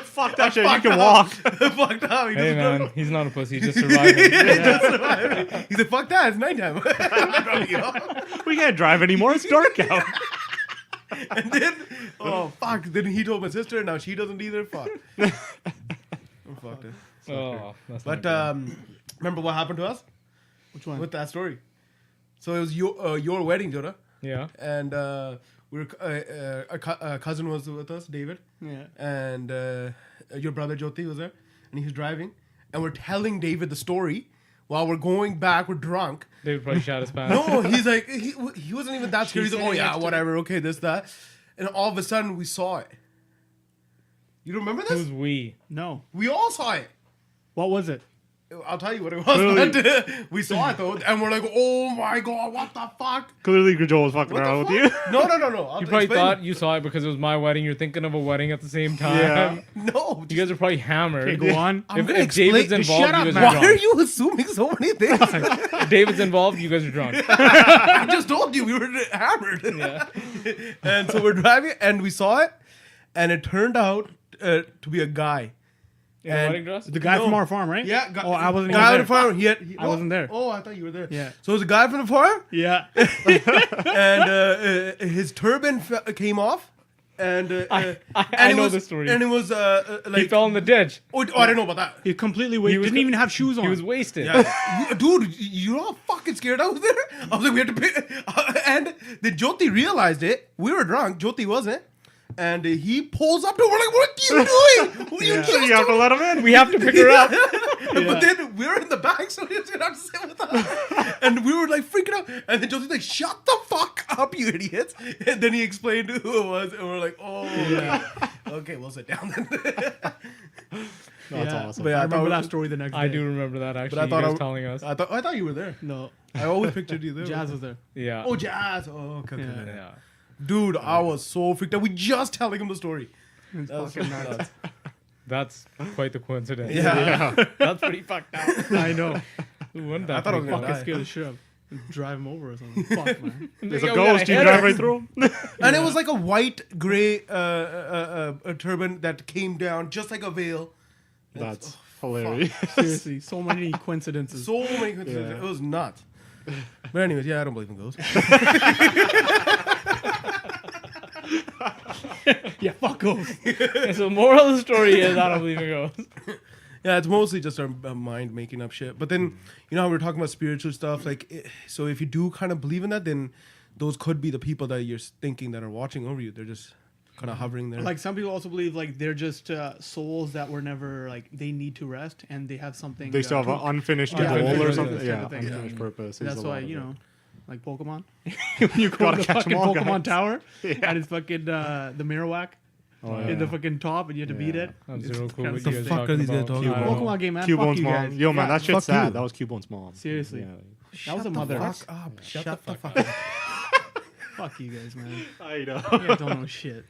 [SPEAKER 2] Fuck that shit. You can walk.
[SPEAKER 3] fucked up. He
[SPEAKER 1] Hey
[SPEAKER 3] doesn't
[SPEAKER 1] man, he's not a pussy. He's just surviving.
[SPEAKER 3] survive. He's like, fuck that. It's nighttime. I'm not dropping you off.
[SPEAKER 2] We can't drive anymore. It's dark out.
[SPEAKER 3] And then, oh fuck! Then he told my sister, and now she doesn't either. Fuck. I'm fucked.
[SPEAKER 1] Oh, that's
[SPEAKER 3] But
[SPEAKER 1] not good.
[SPEAKER 3] remember what happened to us
[SPEAKER 4] Which one?
[SPEAKER 3] with that story? So it was your wedding, Joda,
[SPEAKER 1] Yeah.
[SPEAKER 3] and we were our cousin was with us, David,
[SPEAKER 4] Yeah.
[SPEAKER 3] and your brother Jyoti was there, and he was driving, and we're telling David the story while we're going back. We're drunk.
[SPEAKER 1] They would probably shot his pants.
[SPEAKER 3] No, he's like he wasn't even that scared. He's like, oh
[SPEAKER 1] sitting
[SPEAKER 3] yeah,
[SPEAKER 1] next to
[SPEAKER 3] whatever, okay, this that, and all of a sudden we saw it. You remember this?
[SPEAKER 1] Who's we?
[SPEAKER 4] No.
[SPEAKER 3] We all saw it.
[SPEAKER 4] What was it?
[SPEAKER 3] I'll tell you what it was. But, we saw it though, and we're like, "Oh my god, what the fuck?"
[SPEAKER 2] Clearly, Joel was fucking
[SPEAKER 3] What the
[SPEAKER 2] around with
[SPEAKER 3] fuck?
[SPEAKER 2] you.
[SPEAKER 3] No. I'll
[SPEAKER 1] You probably
[SPEAKER 3] explain.
[SPEAKER 1] thought you saw it because it was my wedding. You're thinking of a wedding at the same time.
[SPEAKER 2] Yeah.
[SPEAKER 3] No.
[SPEAKER 1] You guys are probably hammered.
[SPEAKER 4] Okay, go on.
[SPEAKER 3] I'm
[SPEAKER 1] If,
[SPEAKER 3] gonna
[SPEAKER 1] if David's
[SPEAKER 3] explain-
[SPEAKER 1] involved,
[SPEAKER 4] Shut up,
[SPEAKER 1] you guys
[SPEAKER 4] man.
[SPEAKER 1] are
[SPEAKER 3] Why are
[SPEAKER 1] drunk.
[SPEAKER 3] you assuming so many things?
[SPEAKER 1] If David's involved, you guys are drunk.
[SPEAKER 3] I just told you we were hammered.
[SPEAKER 1] Yeah.
[SPEAKER 3] And so we're driving, and we saw it, and it turned out to be a guy.
[SPEAKER 1] In a
[SPEAKER 3] And-
[SPEAKER 1] wedding dress?
[SPEAKER 4] The guy
[SPEAKER 3] No.
[SPEAKER 4] from our farm, right?
[SPEAKER 3] Yeah.
[SPEAKER 4] Oh, I wasn't
[SPEAKER 3] guy
[SPEAKER 4] even
[SPEAKER 3] on
[SPEAKER 4] there.
[SPEAKER 3] the farm.
[SPEAKER 4] I wasn't there.
[SPEAKER 3] Oh, I thought you were there.
[SPEAKER 4] Yeah.
[SPEAKER 3] So it was a guy from the farm,
[SPEAKER 4] Yeah.
[SPEAKER 3] and his turban came off, and
[SPEAKER 1] I
[SPEAKER 3] and it
[SPEAKER 1] know
[SPEAKER 3] was,
[SPEAKER 1] the story.
[SPEAKER 3] And it was
[SPEAKER 1] He
[SPEAKER 3] like
[SPEAKER 1] fell in the ditch.
[SPEAKER 3] oh, I didn't know about that.
[SPEAKER 4] He completely didn't even have shoes on.
[SPEAKER 1] He was wasted.
[SPEAKER 3] Yeah. Dude, you know how fucking scared I was there? I was like, we had to pick. And then Jyoti realized it. We were drunk. Jyoti wasn't. And he pulls up to her. We're like, what are you doing? What are you
[SPEAKER 4] Yeah.
[SPEAKER 3] just
[SPEAKER 2] You have to
[SPEAKER 3] doing?
[SPEAKER 2] let him in.
[SPEAKER 1] We have to pick her up.
[SPEAKER 3] But then we were in the back, so he was going to have to sit with us. And we were like freaking out. And then Jyoti's like, shut the fuck up, you idiots. And then he explained who it was. And we're like, oh, yeah. Okay, we'll sit down then.
[SPEAKER 2] That's
[SPEAKER 4] Yeah.
[SPEAKER 2] awesome.
[SPEAKER 3] But yeah,
[SPEAKER 4] I
[SPEAKER 3] I
[SPEAKER 4] remember
[SPEAKER 3] thought-
[SPEAKER 4] that story the next day.
[SPEAKER 1] I do remember that actually.
[SPEAKER 3] I
[SPEAKER 1] You
[SPEAKER 3] thought
[SPEAKER 1] guys
[SPEAKER 3] I-
[SPEAKER 1] telling us.
[SPEAKER 3] I thought you were there.
[SPEAKER 4] No.
[SPEAKER 3] I always pictured you there.
[SPEAKER 4] Jazz was there.
[SPEAKER 1] Yeah.
[SPEAKER 3] Oh, Jazz. Oh, okay.
[SPEAKER 4] Yeah.
[SPEAKER 3] okay.
[SPEAKER 1] Yeah.
[SPEAKER 3] Dude, I was so freaked out. We just telling him the story.
[SPEAKER 4] It's
[SPEAKER 3] That was
[SPEAKER 4] fucking
[SPEAKER 3] so
[SPEAKER 4] nuts.
[SPEAKER 3] nuts.
[SPEAKER 1] That's quite the coincidence.
[SPEAKER 3] Yeah.
[SPEAKER 1] That's pretty fucked up.
[SPEAKER 4] I know.
[SPEAKER 1] Who wouldn't
[SPEAKER 3] I
[SPEAKER 1] that
[SPEAKER 3] thought I
[SPEAKER 1] be?
[SPEAKER 3] was gonna
[SPEAKER 4] Fucking
[SPEAKER 3] die.
[SPEAKER 4] scared the shit up. Drive him over or something. Fuck, man.
[SPEAKER 2] There's a
[SPEAKER 1] Yo, we
[SPEAKER 2] ghost.
[SPEAKER 1] gotta
[SPEAKER 2] You
[SPEAKER 1] hit
[SPEAKER 2] drive
[SPEAKER 1] her.
[SPEAKER 2] right through him.
[SPEAKER 3] And it was like a white, gray a turban that came down just like a veil.
[SPEAKER 2] That's hilarious.
[SPEAKER 4] Seriously, so many coincidences.
[SPEAKER 3] So many coincidences.
[SPEAKER 2] Yeah.
[SPEAKER 3] It was nuts. But anyways, yeah, I don't believe in ghosts.
[SPEAKER 4] Yeah, fuck ghosts.
[SPEAKER 1] So the moral of the story is I don't believe in ghosts.
[SPEAKER 3] Yeah, it's mostly just our mind making up shit. But then, you know, how we're talking about spiritual stuff. Like, so if you do kind of believe in that, then those could be the people that you're thinking that are watching over you. They're just kind of hovering there.
[SPEAKER 4] Like some people also believe like they're just souls that were never like they need to rest and they have something.
[SPEAKER 2] They still have
[SPEAKER 4] to-
[SPEAKER 2] an unfinished
[SPEAKER 1] Yeah,
[SPEAKER 2] goal or
[SPEAKER 1] unfinished
[SPEAKER 2] something.
[SPEAKER 1] purpose
[SPEAKER 2] Yeah,
[SPEAKER 4] type of thing.
[SPEAKER 2] unfinished purpose.
[SPEAKER 4] That's
[SPEAKER 2] is a
[SPEAKER 4] why
[SPEAKER 2] lot of
[SPEAKER 4] you
[SPEAKER 2] it.
[SPEAKER 4] know, like Pokemon. You go
[SPEAKER 2] Gotta
[SPEAKER 4] to the
[SPEAKER 2] catch 'em
[SPEAKER 4] fucking
[SPEAKER 2] all,
[SPEAKER 4] Pokemon
[SPEAKER 2] guys.
[SPEAKER 4] Tower
[SPEAKER 2] Yeah.
[SPEAKER 4] and it's fucking the Marowak
[SPEAKER 2] Oh,
[SPEAKER 4] in
[SPEAKER 2] yeah.
[SPEAKER 4] the fucking top and you have to beat
[SPEAKER 2] Yeah.
[SPEAKER 4] it.
[SPEAKER 1] I'm
[SPEAKER 4] It's
[SPEAKER 1] zero cool
[SPEAKER 4] kinda
[SPEAKER 1] with
[SPEAKER 3] the
[SPEAKER 1] you guys
[SPEAKER 3] fuck are
[SPEAKER 1] talking
[SPEAKER 3] these guys
[SPEAKER 1] about.
[SPEAKER 3] talking
[SPEAKER 1] I
[SPEAKER 3] about?
[SPEAKER 1] don't know.
[SPEAKER 4] Pokemon game, man.
[SPEAKER 2] Cubone's
[SPEAKER 4] Fuck you
[SPEAKER 2] mom.
[SPEAKER 4] guys.
[SPEAKER 2] Yo, man,
[SPEAKER 4] Yeah,
[SPEAKER 2] that shit's
[SPEAKER 3] fuck
[SPEAKER 2] sad.
[SPEAKER 3] you.
[SPEAKER 2] That was Cubone's mom.
[SPEAKER 4] Seriously.
[SPEAKER 2] Yeah.
[SPEAKER 4] That was a mother.
[SPEAKER 3] Fuck up. Shut the fuck up.
[SPEAKER 4] Fuck you guys, man.
[SPEAKER 2] I know.
[SPEAKER 4] You guys don't know shit.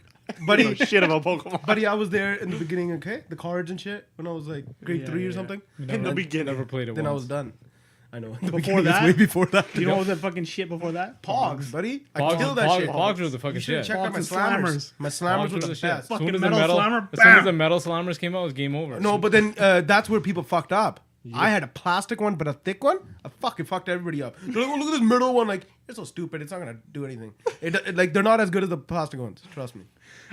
[SPEAKER 2] Buddy, shit about Pokemon.
[SPEAKER 3] Buddy, I was there in the beginning, okay? The cards and shit, when I was like grade
[SPEAKER 4] Yeah,
[SPEAKER 3] 3 or
[SPEAKER 4] yeah.
[SPEAKER 3] something.
[SPEAKER 2] In the beginning.
[SPEAKER 1] Never played it
[SPEAKER 3] Then I
[SPEAKER 1] once.
[SPEAKER 3] was done. I know. The
[SPEAKER 4] Before
[SPEAKER 3] beginning is
[SPEAKER 4] that?
[SPEAKER 3] way before that.
[SPEAKER 4] You know what was that fucking shit before that?
[SPEAKER 3] Pogs, buddy. I
[SPEAKER 1] Pogs,
[SPEAKER 3] killed that
[SPEAKER 1] Pogs,
[SPEAKER 3] shit.
[SPEAKER 1] Pogs were the fucking
[SPEAKER 3] You should have
[SPEAKER 1] shit.
[SPEAKER 3] checked out my
[SPEAKER 4] Pogs and
[SPEAKER 3] slammers.
[SPEAKER 4] slammers.
[SPEAKER 3] My slammers were
[SPEAKER 1] Pogs
[SPEAKER 3] the
[SPEAKER 1] the shit.
[SPEAKER 3] best.
[SPEAKER 1] As soon
[SPEAKER 4] Fucking
[SPEAKER 1] as the
[SPEAKER 4] metal
[SPEAKER 1] metal,
[SPEAKER 4] slammer,
[SPEAKER 1] as soon as
[SPEAKER 4] bam!
[SPEAKER 1] the metal slammers came out, it was game over.
[SPEAKER 3] No, but then that's where people fucked up. I had a plastic one, but a thick one. I fucking fucked everybody up. They're like, oh, look at this middle one. Like, you're so stupid. It's not gonna do anything. Like, they're not as good as the plastic ones. Trust me.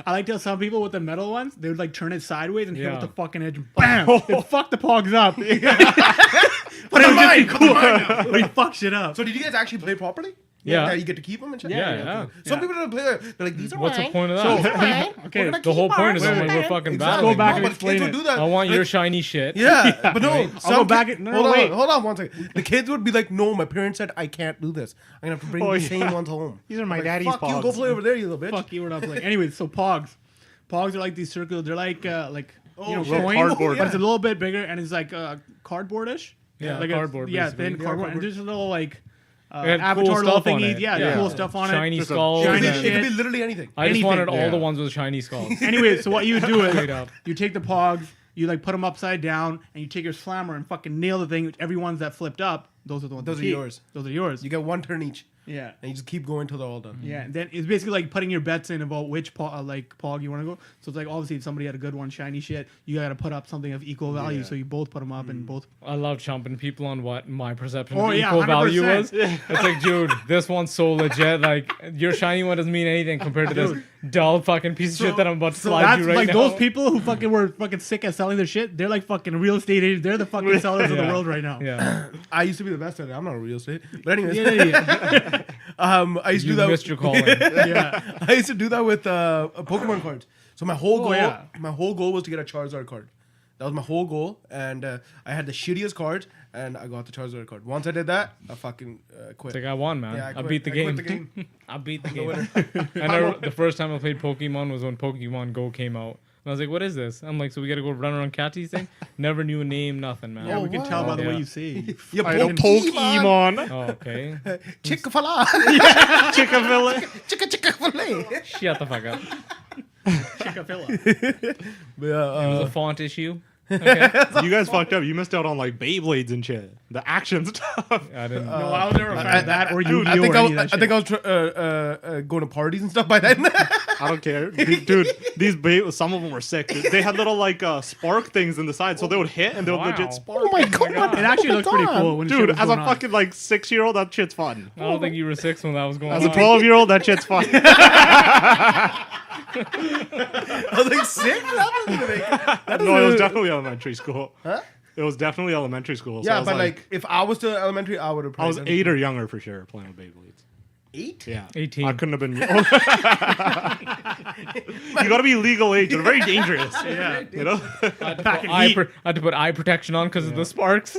[SPEAKER 4] I like to tell some people with the metal ones, they would like turn it sideways and hit
[SPEAKER 1] Yeah.
[SPEAKER 4] with the fucking edge. Bam! Then fuck the Pogs up. But it
[SPEAKER 3] They're
[SPEAKER 4] was
[SPEAKER 3] mine.
[SPEAKER 4] just cool. But he fucked shit up.
[SPEAKER 3] So did you guys actually play properly?
[SPEAKER 1] Yeah.
[SPEAKER 3] You get to keep them and shit.
[SPEAKER 1] Yeah.
[SPEAKER 3] Some people don't play. Some like, these are
[SPEAKER 1] What's the
[SPEAKER 3] mine.
[SPEAKER 1] point of that?
[SPEAKER 4] Okay,
[SPEAKER 1] The whole point is I'm like, we're fucking
[SPEAKER 3] Exactly.
[SPEAKER 1] battling.
[SPEAKER 4] Go back
[SPEAKER 3] No,
[SPEAKER 4] and
[SPEAKER 3] but
[SPEAKER 4] explain
[SPEAKER 3] kids
[SPEAKER 4] it.
[SPEAKER 3] would do that.
[SPEAKER 1] I want
[SPEAKER 3] Like,
[SPEAKER 1] your shiny shit.
[SPEAKER 3] Yeah, but no.
[SPEAKER 1] Right.
[SPEAKER 3] some
[SPEAKER 4] I'll go back
[SPEAKER 3] kid-
[SPEAKER 4] and- no,
[SPEAKER 3] hold on,
[SPEAKER 4] wait.
[SPEAKER 3] hold on one second. The kids would be like, "No, my parents said I can't do this. I'm gonna have to bring
[SPEAKER 2] Oh,
[SPEAKER 3] the
[SPEAKER 2] yeah.
[SPEAKER 3] same ones home."
[SPEAKER 2] These are my
[SPEAKER 3] Like,
[SPEAKER 2] daddy's
[SPEAKER 3] Fuck you, go
[SPEAKER 2] Pogs.
[SPEAKER 3] play over there, you little bitch.
[SPEAKER 4] Fuck you, we're not playing. Anyways, so Pogs. Pogs are like these circular. They're like you know,
[SPEAKER 3] shit.
[SPEAKER 4] coins,
[SPEAKER 2] Cardboard.
[SPEAKER 4] but it's a little bit bigger and it's like cardboardish.
[SPEAKER 1] Yeah,
[SPEAKER 4] like
[SPEAKER 1] cardboard,
[SPEAKER 4] Yeah,
[SPEAKER 1] basically.
[SPEAKER 4] thin
[SPEAKER 1] Yeah,
[SPEAKER 4] cardboard. And
[SPEAKER 3] cardboard.
[SPEAKER 4] there's a little like
[SPEAKER 1] It had
[SPEAKER 4] avatar
[SPEAKER 1] cool
[SPEAKER 4] little
[SPEAKER 1] stuff on
[SPEAKER 4] thingies.
[SPEAKER 1] it.
[SPEAKER 4] Yeah, cool stuff on
[SPEAKER 1] Shiny
[SPEAKER 4] it.
[SPEAKER 1] skulls.
[SPEAKER 3] It could,
[SPEAKER 4] Shiny
[SPEAKER 3] be,
[SPEAKER 1] and-
[SPEAKER 3] it could be
[SPEAKER 4] shit.
[SPEAKER 3] literally anything.
[SPEAKER 1] I just
[SPEAKER 4] anything.
[SPEAKER 1] wanted all
[SPEAKER 2] Yeah.
[SPEAKER 1] the ones with shiny skulls.
[SPEAKER 4] Anyway, so what you would do is
[SPEAKER 1] Straight up.
[SPEAKER 4] you take the Pogs, you like put them upside down, and you take your slammer and fucking nail the thing. Every ones that flipped up, those are the ones.
[SPEAKER 3] Those
[SPEAKER 4] you
[SPEAKER 3] are
[SPEAKER 4] keep.
[SPEAKER 3] yours.
[SPEAKER 4] Those are yours.
[SPEAKER 3] You get one turn each,
[SPEAKER 4] Yeah.
[SPEAKER 3] and you just keep going till they're all done.
[SPEAKER 4] Yeah, and then it's basically like putting your bets in about which pog you want to go. So it's like obviously if somebody had a good one, shiny shit, you got to put up something of equal value.
[SPEAKER 3] Yeah.
[SPEAKER 4] So you both put them up and both.
[SPEAKER 1] I love chumping people on what my perception
[SPEAKER 4] Oh,
[SPEAKER 1] of
[SPEAKER 4] yeah,
[SPEAKER 1] equal value
[SPEAKER 4] 100%.
[SPEAKER 1] was. It's like, dude, this one's so legit. Like, your shiny one doesn't mean anything compared to this dull fucking piece of shit that I'm about to slide
[SPEAKER 4] That's
[SPEAKER 1] you right
[SPEAKER 4] like
[SPEAKER 1] now.
[SPEAKER 4] those people who fucking were fucking sick at selling their shit. They're like fucking real estate agents. They're the fucking sellers of the
[SPEAKER 1] Yeah.
[SPEAKER 4] world right now.
[SPEAKER 1] Yeah.
[SPEAKER 3] I used to be the best at it. I'm not a real estate, but anyways,
[SPEAKER 4] Yeah.
[SPEAKER 3] I used to
[SPEAKER 1] You
[SPEAKER 3] do that.
[SPEAKER 1] missed your calling.
[SPEAKER 4] Yeah.
[SPEAKER 3] I used to do that with Pokemon cards. So my whole goal,
[SPEAKER 4] yeah.
[SPEAKER 3] my whole goal was to get a Charizard card. That was my whole goal, and I had the shittiest cards, and I got the Charizard card. Once I did that, I fucking quit.
[SPEAKER 1] It's like, I won, man.
[SPEAKER 3] Yeah,
[SPEAKER 1] I
[SPEAKER 3] quit.
[SPEAKER 1] beat the
[SPEAKER 3] I
[SPEAKER 1] game.
[SPEAKER 3] quit the game.
[SPEAKER 1] I beat the game. And the first time I played Pokemon was when Pokemon Go came out. I was like, what is this? I'm like, so we got to go run around catch these things? Never knew a name, nothing, man.
[SPEAKER 4] Yeah, we can tell by the
[SPEAKER 1] Yeah.
[SPEAKER 4] way you say.
[SPEAKER 3] You
[SPEAKER 2] I don't Pokemon.
[SPEAKER 1] Oh, okay.
[SPEAKER 3] Chick-fil-A.
[SPEAKER 2] Chick-fil-A.
[SPEAKER 3] Chick-fil-A.
[SPEAKER 1] Shut the fuck up.
[SPEAKER 4] Chick-fil-A.
[SPEAKER 1] It was
[SPEAKER 3] Yeah,
[SPEAKER 1] a font issue. Okay.
[SPEAKER 2] You guys fucked up. You missed out on like Beyblades and shit. The action stuff.
[SPEAKER 1] I didn't.
[SPEAKER 4] No, I was never a fan of that or Yu-Gi-Oh!
[SPEAKER 3] I think
[SPEAKER 4] or
[SPEAKER 3] I
[SPEAKER 4] any
[SPEAKER 3] was,
[SPEAKER 4] of that
[SPEAKER 3] I think I was going to parties and stuff by then.
[SPEAKER 2] I don't care, dude. These some of them were sick. Dude. They had little like spark things in the side, so they would hit and they would
[SPEAKER 1] Wow.
[SPEAKER 2] legit spark.
[SPEAKER 3] Oh my god!
[SPEAKER 4] It actually looks pretty cool when shit
[SPEAKER 2] Dude,
[SPEAKER 4] was
[SPEAKER 2] as a
[SPEAKER 4] going on.
[SPEAKER 2] fucking like 6-year-old, that shit's fun.
[SPEAKER 1] I don't think you were 6 when that was going
[SPEAKER 2] As a
[SPEAKER 1] on.
[SPEAKER 2] 12-year-old, that shit's fun.
[SPEAKER 3] I was like, sick?
[SPEAKER 2] No, it was definitely elementary school.
[SPEAKER 3] Huh?
[SPEAKER 2] It was definitely elementary school. So I
[SPEAKER 3] Yeah,
[SPEAKER 2] was
[SPEAKER 3] but like, if I was still elementary, I would have.
[SPEAKER 2] I was 8 or younger for sure playing with Beyblades.
[SPEAKER 3] 8?
[SPEAKER 2] Yeah,
[SPEAKER 1] 18.
[SPEAKER 2] I couldn't have been. You got to be legal age. They're very dangerous.
[SPEAKER 4] Yeah.
[SPEAKER 2] You know.
[SPEAKER 1] I
[SPEAKER 4] Packing
[SPEAKER 1] had
[SPEAKER 4] heat.
[SPEAKER 1] to put eye protection on because of the sparks.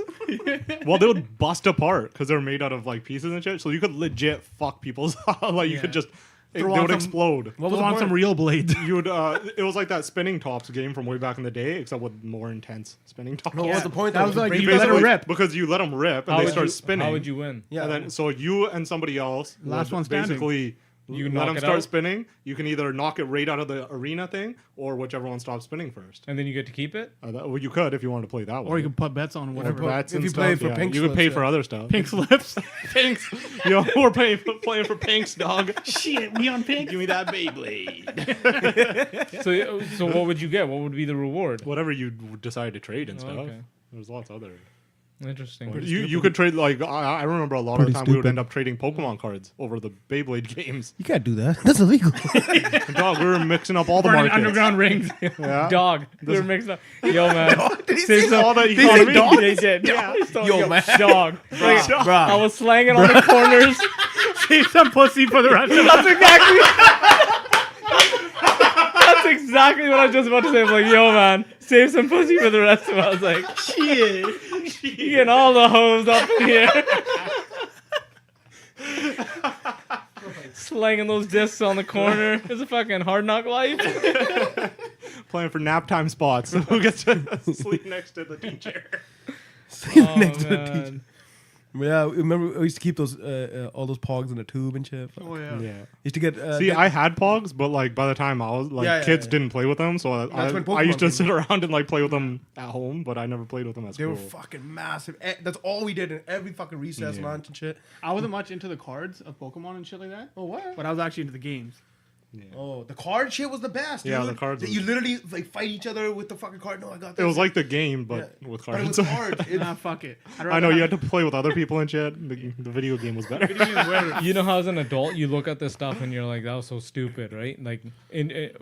[SPEAKER 2] Well, they would bust apart because they're made out of like pieces and shit. So you could legit fuck people's. Like you could just. They
[SPEAKER 4] Throw on
[SPEAKER 2] would
[SPEAKER 4] some-
[SPEAKER 2] explode.
[SPEAKER 4] What was on some real blades?
[SPEAKER 2] You would. It was like that spinning tops game from way back in the day, except with more intense spinning tops.
[SPEAKER 3] No, what's the point?
[SPEAKER 4] That
[SPEAKER 3] though?
[SPEAKER 4] was like
[SPEAKER 3] Break
[SPEAKER 4] you
[SPEAKER 3] it
[SPEAKER 4] let it
[SPEAKER 3] down.
[SPEAKER 4] rip.
[SPEAKER 2] because you let them rip and they start spinning.
[SPEAKER 1] How would you win?
[SPEAKER 3] Yeah.
[SPEAKER 2] And then so you and somebody else
[SPEAKER 4] Last
[SPEAKER 2] would
[SPEAKER 4] one standing.
[SPEAKER 2] basically
[SPEAKER 1] You
[SPEAKER 2] let
[SPEAKER 1] knock
[SPEAKER 2] them
[SPEAKER 1] it
[SPEAKER 2] start
[SPEAKER 1] out?
[SPEAKER 2] spinning. You can either knock it right out of the arena thing or whichever one stops spinning first.
[SPEAKER 1] And then you get to keep it?
[SPEAKER 2] Well, you could if you wanted to play that way.
[SPEAKER 4] Or you could put bets on whatever.
[SPEAKER 2] bets
[SPEAKER 3] if
[SPEAKER 2] and
[SPEAKER 3] you
[SPEAKER 2] stuff,
[SPEAKER 3] played for
[SPEAKER 2] yeah.
[SPEAKER 3] pink
[SPEAKER 2] You could pay
[SPEAKER 3] slips,
[SPEAKER 2] for
[SPEAKER 3] yeah.
[SPEAKER 2] other stuff.
[SPEAKER 4] Pink slips.
[SPEAKER 2] Pinks. Yo, we're playing for pinks, dog.
[SPEAKER 4] Shit, me on pink.
[SPEAKER 2] Give me that Beyblade.
[SPEAKER 1] So what would you get? What would be the reward?
[SPEAKER 2] Whatever you decide to trade and stuff.
[SPEAKER 1] okay.
[SPEAKER 2] There's lots of other.
[SPEAKER 1] Interesting.
[SPEAKER 2] You could trade like I remember a lot of the
[SPEAKER 3] Pretty
[SPEAKER 2] time we would
[SPEAKER 3] stupid.
[SPEAKER 2] end up trading Pokemon cards over the Beyblade games.
[SPEAKER 3] You can't do that. That's illegal.
[SPEAKER 2] And dog, we were mixing up all the
[SPEAKER 4] Burning
[SPEAKER 2] markets.
[SPEAKER 4] underground rings.
[SPEAKER 2] Yeah.
[SPEAKER 1] Dog. They were mixed up. Yo, man.
[SPEAKER 3] Did he
[SPEAKER 1] Say
[SPEAKER 3] say
[SPEAKER 1] some-
[SPEAKER 2] all the
[SPEAKER 3] Did he say
[SPEAKER 2] economy.
[SPEAKER 3] dog?
[SPEAKER 1] They did. Yeah.
[SPEAKER 3] Yo, man.
[SPEAKER 1] Dog. Like,
[SPEAKER 3] Bruh.
[SPEAKER 1] I was slanging on the corners.
[SPEAKER 4] Save some pussy for the rest of us.
[SPEAKER 1] That's exactly. That's exactly what I was just about to say. I'm like, yo, man, save some pussy for the rest of us. Like, shit, you getting all the hoes up in here. Slanging those discs on the corner. It's a fucking hard knock life.
[SPEAKER 2] Playing for nap time spots. Who gets to sleep next to the teacher?
[SPEAKER 1] Oh,
[SPEAKER 3] Next to the
[SPEAKER 1] man.
[SPEAKER 3] teacher. Yeah, remember we used to keep those all those pogs in a tube and shit.
[SPEAKER 4] Oh yeah.
[SPEAKER 2] Yeah.
[SPEAKER 3] Used to get
[SPEAKER 2] See,
[SPEAKER 3] get-
[SPEAKER 2] I had Pogs, but like by the time I was like,
[SPEAKER 3] Yeah, yeah,
[SPEAKER 2] kids
[SPEAKER 3] yeah.
[SPEAKER 2] didn't play with them, so
[SPEAKER 3] That's when
[SPEAKER 2] I used to
[SPEAKER 3] Pokemon
[SPEAKER 2] sit around and like play with them at home, but I never played with them at
[SPEAKER 3] they
[SPEAKER 2] school.
[SPEAKER 3] were fucking massive. That's all we did in every fucking recess,
[SPEAKER 2] Yeah.
[SPEAKER 3] lunch and shit.
[SPEAKER 4] I wasn't much into the cards of Pokemon and shit like that,
[SPEAKER 3] Oh what?
[SPEAKER 4] but I was actually into the games.
[SPEAKER 3] Oh, the card shit was the best.
[SPEAKER 2] Yeah,
[SPEAKER 3] dude.
[SPEAKER 2] the cards
[SPEAKER 3] That
[SPEAKER 2] was-
[SPEAKER 3] you literally like fight each other with the fucking card. No, I got this.
[SPEAKER 2] It was like the game, but
[SPEAKER 3] Yeah.
[SPEAKER 2] with
[SPEAKER 3] But it
[SPEAKER 2] cards.
[SPEAKER 3] was cards. It-
[SPEAKER 4] Nah, fuck it.
[SPEAKER 2] I know you had to play with other people and shit. The video game was better.
[SPEAKER 1] You know how as an adult you look at this stuff and you're like, that was so stupid, right? Like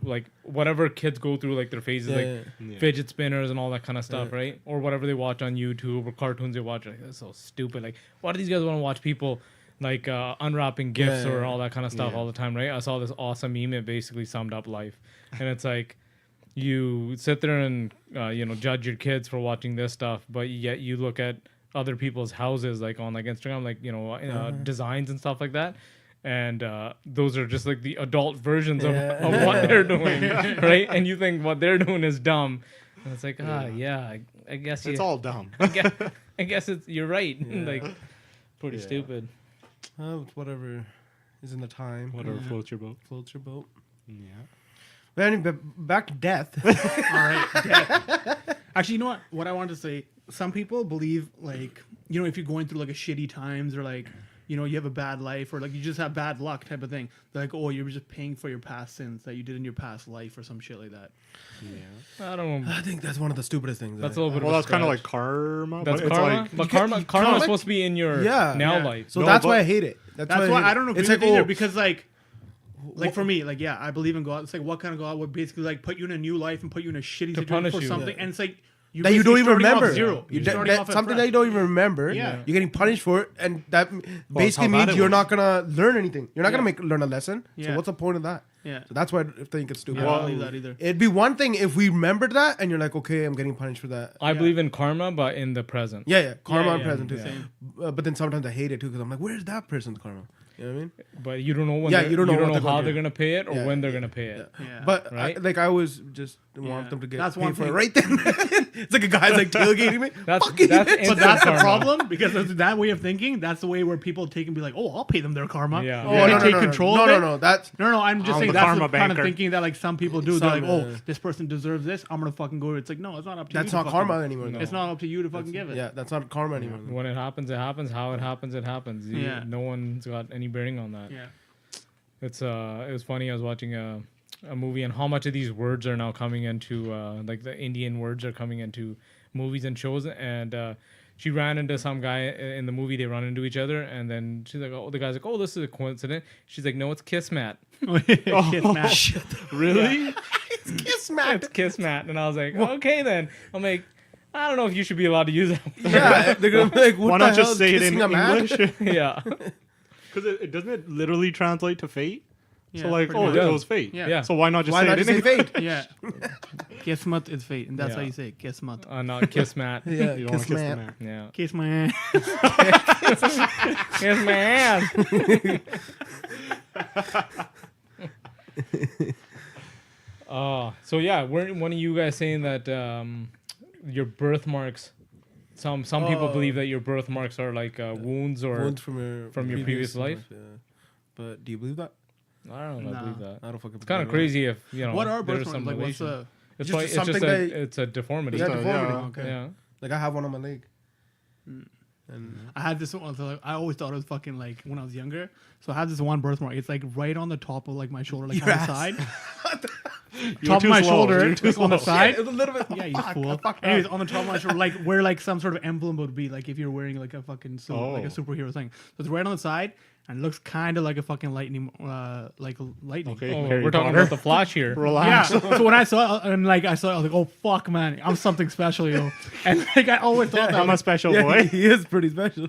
[SPEAKER 1] like whatever kids go through, like their phases, like
[SPEAKER 2] Yeah.
[SPEAKER 1] fidget spinners and all that kind of stuff, right? Or whatever they watch on YouTube or cartoons they watch. Like, that's so stupid. Like, why do these guys want to watch people like unwrapping gifts
[SPEAKER 3] Yeah,
[SPEAKER 1] or
[SPEAKER 3] yeah.
[SPEAKER 1] all that kind of stuff
[SPEAKER 2] Yeah.
[SPEAKER 1] all the time, right? I saw this awesome meme. It basically summed up life, and it's like you sit there and judge your kids for watching this stuff, but yet you look at other people's houses like on like Instagram, like designs and stuff like that. And those are just like the adult versions of what they're doing, right? And you think what they're doing is dumb, and it's like, I guess
[SPEAKER 2] It's all dumb.
[SPEAKER 1] I guess it's you're right, like pretty
[SPEAKER 2] Yeah.
[SPEAKER 1] stupid.
[SPEAKER 3] it's whatever is in the time.
[SPEAKER 2] Whatever floats your boat.
[SPEAKER 3] Floats your boat.
[SPEAKER 2] Yeah.
[SPEAKER 3] But anyway, back to death.
[SPEAKER 4] All right. Death. Actually, you know what? What I wanted to say. Some people believe like if you're going through like a shitty times or like you have a bad life or like you just have bad luck type of thing. They're like, oh, you're just paying for your past sins that you did in your past life or some shit like that.
[SPEAKER 2] Yeah.
[SPEAKER 1] I don't know.
[SPEAKER 3] I think that's one of the stupidest things.
[SPEAKER 1] That's a little bit.
[SPEAKER 2] Well,
[SPEAKER 1] of a
[SPEAKER 2] that's kind of
[SPEAKER 1] stretch.
[SPEAKER 2] like karma.
[SPEAKER 1] That's
[SPEAKER 2] but it's
[SPEAKER 1] karma,
[SPEAKER 2] like,
[SPEAKER 1] but
[SPEAKER 3] You
[SPEAKER 1] karma is
[SPEAKER 3] can't-
[SPEAKER 1] supposed to be in your
[SPEAKER 3] Yeah.
[SPEAKER 1] now
[SPEAKER 4] Yeah.
[SPEAKER 1] life.
[SPEAKER 3] So
[SPEAKER 2] No,
[SPEAKER 3] that's
[SPEAKER 2] but-
[SPEAKER 3] why I hate it.
[SPEAKER 4] That's why I don't agree
[SPEAKER 3] It's
[SPEAKER 4] with
[SPEAKER 3] like,
[SPEAKER 4] either
[SPEAKER 3] oh,
[SPEAKER 4] because like for me, like I believe in God. It's like what kind of God would basically like put you in a new life and put you in a shitty situation
[SPEAKER 1] punish
[SPEAKER 4] for
[SPEAKER 1] you.
[SPEAKER 4] something,
[SPEAKER 3] Yeah.
[SPEAKER 4] and it's like
[SPEAKER 3] that you don't
[SPEAKER 4] basically
[SPEAKER 3] even
[SPEAKER 4] starting off
[SPEAKER 3] remember.
[SPEAKER 4] zero. You're
[SPEAKER 3] That-
[SPEAKER 4] starting off at
[SPEAKER 3] something
[SPEAKER 4] fresh.
[SPEAKER 3] that you don't even remember.
[SPEAKER 4] Yeah.
[SPEAKER 3] You're getting punished for it, and that
[SPEAKER 2] how
[SPEAKER 3] basically
[SPEAKER 2] bad
[SPEAKER 3] means
[SPEAKER 2] it
[SPEAKER 3] you're
[SPEAKER 2] was.
[SPEAKER 3] not gonna learn anything. You're not
[SPEAKER 4] Yeah.
[SPEAKER 3] gonna learn a lesson. So
[SPEAKER 4] Yeah.
[SPEAKER 3] what's the point of that?
[SPEAKER 4] Yeah.
[SPEAKER 3] So that's why I think it's stupid.
[SPEAKER 4] Yeah, I
[SPEAKER 2] Well,
[SPEAKER 4] don't believe that either.
[SPEAKER 3] It'd be one thing if we remembered that, and you're like, okay, I'm getting punished for that.
[SPEAKER 1] I believe in karma, but in the present.
[SPEAKER 3] Yeah, karma
[SPEAKER 4] Yeah,
[SPEAKER 3] and
[SPEAKER 4] yeah,
[SPEAKER 3] present too.
[SPEAKER 4] same.
[SPEAKER 3] But then sometimes I hate it too because I'm like, where's that person's karma? You know what I mean?
[SPEAKER 1] But you don't know when.
[SPEAKER 3] Yeah,
[SPEAKER 1] they're-
[SPEAKER 3] you don't know what they're
[SPEAKER 1] how
[SPEAKER 3] gonna
[SPEAKER 1] they're
[SPEAKER 3] do.
[SPEAKER 1] gonna pay it or
[SPEAKER 3] Yeah,
[SPEAKER 1] when they're gonna pay it.
[SPEAKER 4] Yeah.
[SPEAKER 3] But
[SPEAKER 1] Right?
[SPEAKER 3] I was just want them to get
[SPEAKER 4] That's
[SPEAKER 3] paid
[SPEAKER 4] one
[SPEAKER 3] for it
[SPEAKER 4] thing.
[SPEAKER 3] right then. It's like a guy's like tailgating me.
[SPEAKER 1] That's
[SPEAKER 3] Fuck you.
[SPEAKER 1] that's
[SPEAKER 4] But
[SPEAKER 1] instant
[SPEAKER 4] that's the
[SPEAKER 1] karma.
[SPEAKER 4] problem because of that way of thinking. That's the way where people take and be like, "Oh, I'll pay them their karma."
[SPEAKER 1] Yeah.
[SPEAKER 3] Oh,
[SPEAKER 1] Yeah.
[SPEAKER 4] They
[SPEAKER 3] no,
[SPEAKER 4] take
[SPEAKER 3] no, no,
[SPEAKER 4] control.
[SPEAKER 3] no,
[SPEAKER 4] of
[SPEAKER 3] no,
[SPEAKER 4] it.
[SPEAKER 3] no. That's
[SPEAKER 4] No, I'm just
[SPEAKER 2] I'm
[SPEAKER 4] saying
[SPEAKER 2] the
[SPEAKER 4] that's
[SPEAKER 2] karma
[SPEAKER 4] the kind of
[SPEAKER 2] banker.
[SPEAKER 4] thinking that like some people do. They're
[SPEAKER 3] Some,
[SPEAKER 4] like, "Oh, this person deserves this. I'm gonna fucking go." It's like, no, it's not up to you.
[SPEAKER 3] that's
[SPEAKER 4] to
[SPEAKER 3] not
[SPEAKER 4] fucking-
[SPEAKER 3] karma anymore. though.
[SPEAKER 4] It's not up to you to fucking give it.
[SPEAKER 3] Yeah, that's not karma anymore.
[SPEAKER 1] When it happens, it happens. How it happens, it happens.
[SPEAKER 4] Yeah.
[SPEAKER 1] No one's got any bearing on that.
[SPEAKER 4] Yeah.
[SPEAKER 1] It was funny. I was watching a movie, and how much of these words are now coming into like the Indian words are coming into movies and shows. And she ran into some guy in the movie. They run into each other, and then she's like, "Oh," the guy's like, "Oh, this is a coincidence." She's like, "No, it's Kiss Mat."
[SPEAKER 4] Kiss match.
[SPEAKER 2] Really?
[SPEAKER 3] Kiss Matt.
[SPEAKER 1] It's Kiss Mat, and I was like, "Okay, then." I'm like, I don't know if you should be allowed to use that.
[SPEAKER 3] Yeah, they're gonna be like, what
[SPEAKER 2] Why
[SPEAKER 3] the
[SPEAKER 2] not
[SPEAKER 3] hell
[SPEAKER 2] just
[SPEAKER 3] is
[SPEAKER 2] say it in
[SPEAKER 3] kissing a man?
[SPEAKER 2] English?
[SPEAKER 1] Yeah,
[SPEAKER 2] Because it doesn't it literally translate to fate.
[SPEAKER 4] Yeah,
[SPEAKER 2] So like,
[SPEAKER 4] pretty
[SPEAKER 2] oh,
[SPEAKER 4] much.
[SPEAKER 2] it was fate.
[SPEAKER 4] Yeah.
[SPEAKER 1] yeah.
[SPEAKER 2] So why not just
[SPEAKER 3] Why
[SPEAKER 2] say
[SPEAKER 3] not
[SPEAKER 2] it
[SPEAKER 3] just
[SPEAKER 2] in
[SPEAKER 3] say
[SPEAKER 2] English?
[SPEAKER 3] fate?
[SPEAKER 4] Yeah. Kismet is fate, and that's
[SPEAKER 1] Yeah.
[SPEAKER 4] how you say it. Kismet.
[SPEAKER 1] Not Kiss Mat.
[SPEAKER 3] Yeah,
[SPEAKER 2] You don't want
[SPEAKER 3] kiss
[SPEAKER 2] to kiss the
[SPEAKER 3] man.
[SPEAKER 2] man.
[SPEAKER 1] Yeah,
[SPEAKER 4] Kiss my ass.
[SPEAKER 1] Kiss Man. So yeah, weren't one of you guys saying that your birthmarks? Some people believe that your birthmarks are like wounds or
[SPEAKER 3] Wounds from your
[SPEAKER 1] previous life?
[SPEAKER 3] Yeah. But do you believe that?
[SPEAKER 1] I don't know. I
[SPEAKER 4] Nah.
[SPEAKER 1] believe that.
[SPEAKER 3] I don't fucking.
[SPEAKER 1] It's kind of crazy if you know.
[SPEAKER 4] What are
[SPEAKER 1] there's
[SPEAKER 4] birthmarks?
[SPEAKER 1] some
[SPEAKER 4] Like, what's
[SPEAKER 1] relation.
[SPEAKER 4] the?
[SPEAKER 1] It's
[SPEAKER 3] Just
[SPEAKER 1] like it's
[SPEAKER 3] something
[SPEAKER 1] just
[SPEAKER 3] that-
[SPEAKER 1] it's a deformity.
[SPEAKER 3] Yeah,
[SPEAKER 2] Just a-
[SPEAKER 3] deformity.
[SPEAKER 2] yeah.
[SPEAKER 4] Okay.
[SPEAKER 1] Yeah.
[SPEAKER 3] Like I have one on my leg. And
[SPEAKER 4] I had this one. So like, I always thought it was fucking like when I was younger. So I had this one birthmark. It's like right on the top of like my shoulder, like
[SPEAKER 3] Your
[SPEAKER 4] on
[SPEAKER 3] ass.
[SPEAKER 4] the side.
[SPEAKER 2] You're
[SPEAKER 4] Top
[SPEAKER 2] too
[SPEAKER 4] of my
[SPEAKER 2] slow.
[SPEAKER 4] shoulder,
[SPEAKER 2] You're too
[SPEAKER 4] like on the
[SPEAKER 2] slow.
[SPEAKER 4] side.
[SPEAKER 3] it's a little bit.
[SPEAKER 4] Yeah, you
[SPEAKER 3] Fuck,
[SPEAKER 4] fool.
[SPEAKER 3] I fucked
[SPEAKER 4] Anyways,
[SPEAKER 3] up.
[SPEAKER 4] on the top of my shoulder, like where like some sort of emblem would be, like if you're wearing like a fucking like a
[SPEAKER 2] Oh.
[SPEAKER 4] superhero thing. So it's right on the side, and it looks kind of like a fucking lightning, like lightning.
[SPEAKER 2] Okay.
[SPEAKER 1] Oh,
[SPEAKER 2] Harry
[SPEAKER 1] we're talking
[SPEAKER 2] Potter.
[SPEAKER 1] about the Flash here.
[SPEAKER 4] Yeah.
[SPEAKER 2] Relax.
[SPEAKER 4] So when I saw it, and like I saw it, I was like, "Oh fuck, man, I'm something special, yo." And like I always thought that.
[SPEAKER 2] I'm a special
[SPEAKER 3] Yeah,
[SPEAKER 2] boy.
[SPEAKER 3] he is pretty special.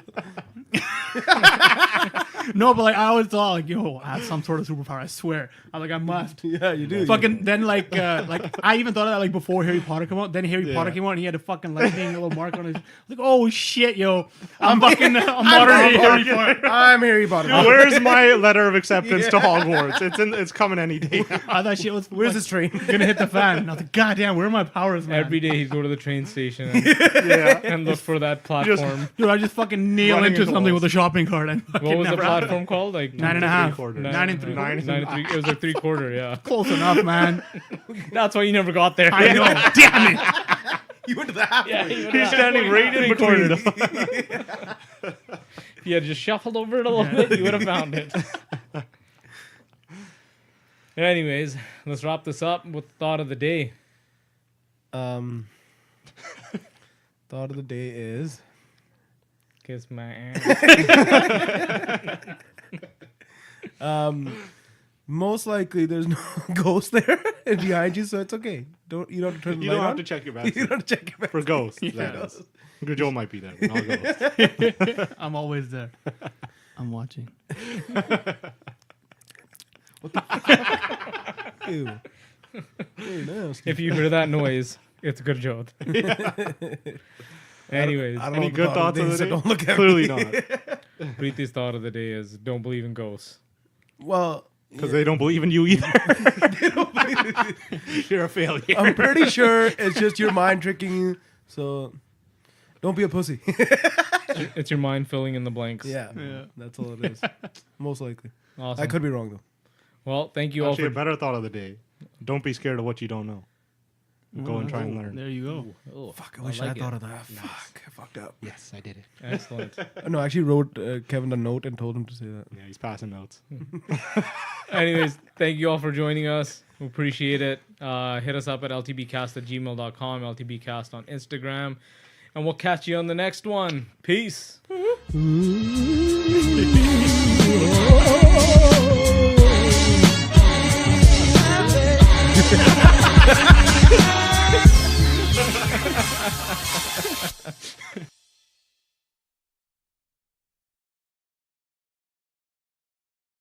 [SPEAKER 4] No, but like I always thought, like, "Yo, I have some sort of superpower." I swear. I'm like, I must.
[SPEAKER 3] Yeah, you do.
[SPEAKER 4] Fucking then like I even thought of that like before Harry Potter came out. Then Harry Potter came out and he had a fucking lightning little mark on his. Like, oh shit, yo, I'm modern Harry Potter.
[SPEAKER 3] I'm Harry Potter.
[SPEAKER 2] Where's my letter of acceptance to Hogwarts? It's coming any day.
[SPEAKER 4] I thought shit was
[SPEAKER 3] Where's this train?
[SPEAKER 4] gonna hit the fan. And I was like, God damn, where are my powers, man?
[SPEAKER 1] Every day he'd go to the train station and,
[SPEAKER 2] Yeah.
[SPEAKER 1] and look for that platform.
[SPEAKER 4] Dude, I just fucking nail
[SPEAKER 2] Running
[SPEAKER 4] into
[SPEAKER 2] into
[SPEAKER 4] something
[SPEAKER 2] walls.
[SPEAKER 4] with a shopping cart and fucking
[SPEAKER 1] What was the
[SPEAKER 4] never happened.
[SPEAKER 1] platform called? Like
[SPEAKER 4] 9.5.
[SPEAKER 2] 3/4.
[SPEAKER 4] 9 and 3/4.
[SPEAKER 1] 9 and 3. It was like 3/4. Yeah,
[SPEAKER 4] Close enough, man.
[SPEAKER 1] that's why you never got there.
[SPEAKER 4] I know. Damn it.
[SPEAKER 3] You went to the half.
[SPEAKER 1] Yeah,
[SPEAKER 2] He's standing right in between them.
[SPEAKER 1] If you had just shuffled over it a little bit, you would have found it. Anyways, let's wrap this up with the thought of the day.
[SPEAKER 3] Thought of the day is
[SPEAKER 1] Kiss my ass.
[SPEAKER 3] most likely there's no ghost there behind you, so it's okay. You don't have to turn the
[SPEAKER 2] You
[SPEAKER 3] light
[SPEAKER 2] don't have
[SPEAKER 3] on.
[SPEAKER 2] to check your
[SPEAKER 3] You
[SPEAKER 2] vaccine.
[SPEAKER 3] don't have to check your back.
[SPEAKER 2] For ghosts, that is. Good Joe might be there, but not ghosts.
[SPEAKER 4] I'm always there. I'm watching.
[SPEAKER 3] Ew. Very nasty.
[SPEAKER 1] If you hear that noise, it's a good joke. Anyways,
[SPEAKER 3] I don't
[SPEAKER 2] Any
[SPEAKER 3] know
[SPEAKER 2] good
[SPEAKER 3] the
[SPEAKER 2] thoughts of
[SPEAKER 3] day,
[SPEAKER 2] the
[SPEAKER 3] so
[SPEAKER 2] day?
[SPEAKER 3] don't look at
[SPEAKER 2] Clearly
[SPEAKER 3] me.
[SPEAKER 2] not.
[SPEAKER 1] Preeti's thought of the day is don't believe in ghosts.
[SPEAKER 3] Well,
[SPEAKER 2] Because they don't believe in you either. You're a failure.
[SPEAKER 3] I'm pretty sure it's just your mind tricking you. So don't be a pussy.
[SPEAKER 1] It's your mind filling in the blanks.
[SPEAKER 3] Yeah, that's all it is. Most likely.
[SPEAKER 1] Awesome.
[SPEAKER 3] I could be wrong though.
[SPEAKER 1] Well, thank you all
[SPEAKER 2] Actually, a
[SPEAKER 1] for.
[SPEAKER 2] better thought of the day. Don't be scared of what you don't know. Go and try and learn.
[SPEAKER 4] There you go.
[SPEAKER 1] Oh,
[SPEAKER 3] Fuck, I wish I
[SPEAKER 1] like
[SPEAKER 3] thought
[SPEAKER 1] it.
[SPEAKER 3] of that. Fuck, I fucked up.
[SPEAKER 2] Yes, I did it.
[SPEAKER 1] Excellent.
[SPEAKER 3] No, I actually wrote Kevin a note and told him to say that.
[SPEAKER 2] Yeah, he's passing notes.
[SPEAKER 1] Anyways, thank you all for joining us. We appreciate it. Hit us up at ltbcast@gmail.com, ltbcast on Instagram, and we'll catch you on the next one. Peace.
[SPEAKER 3] Ooh.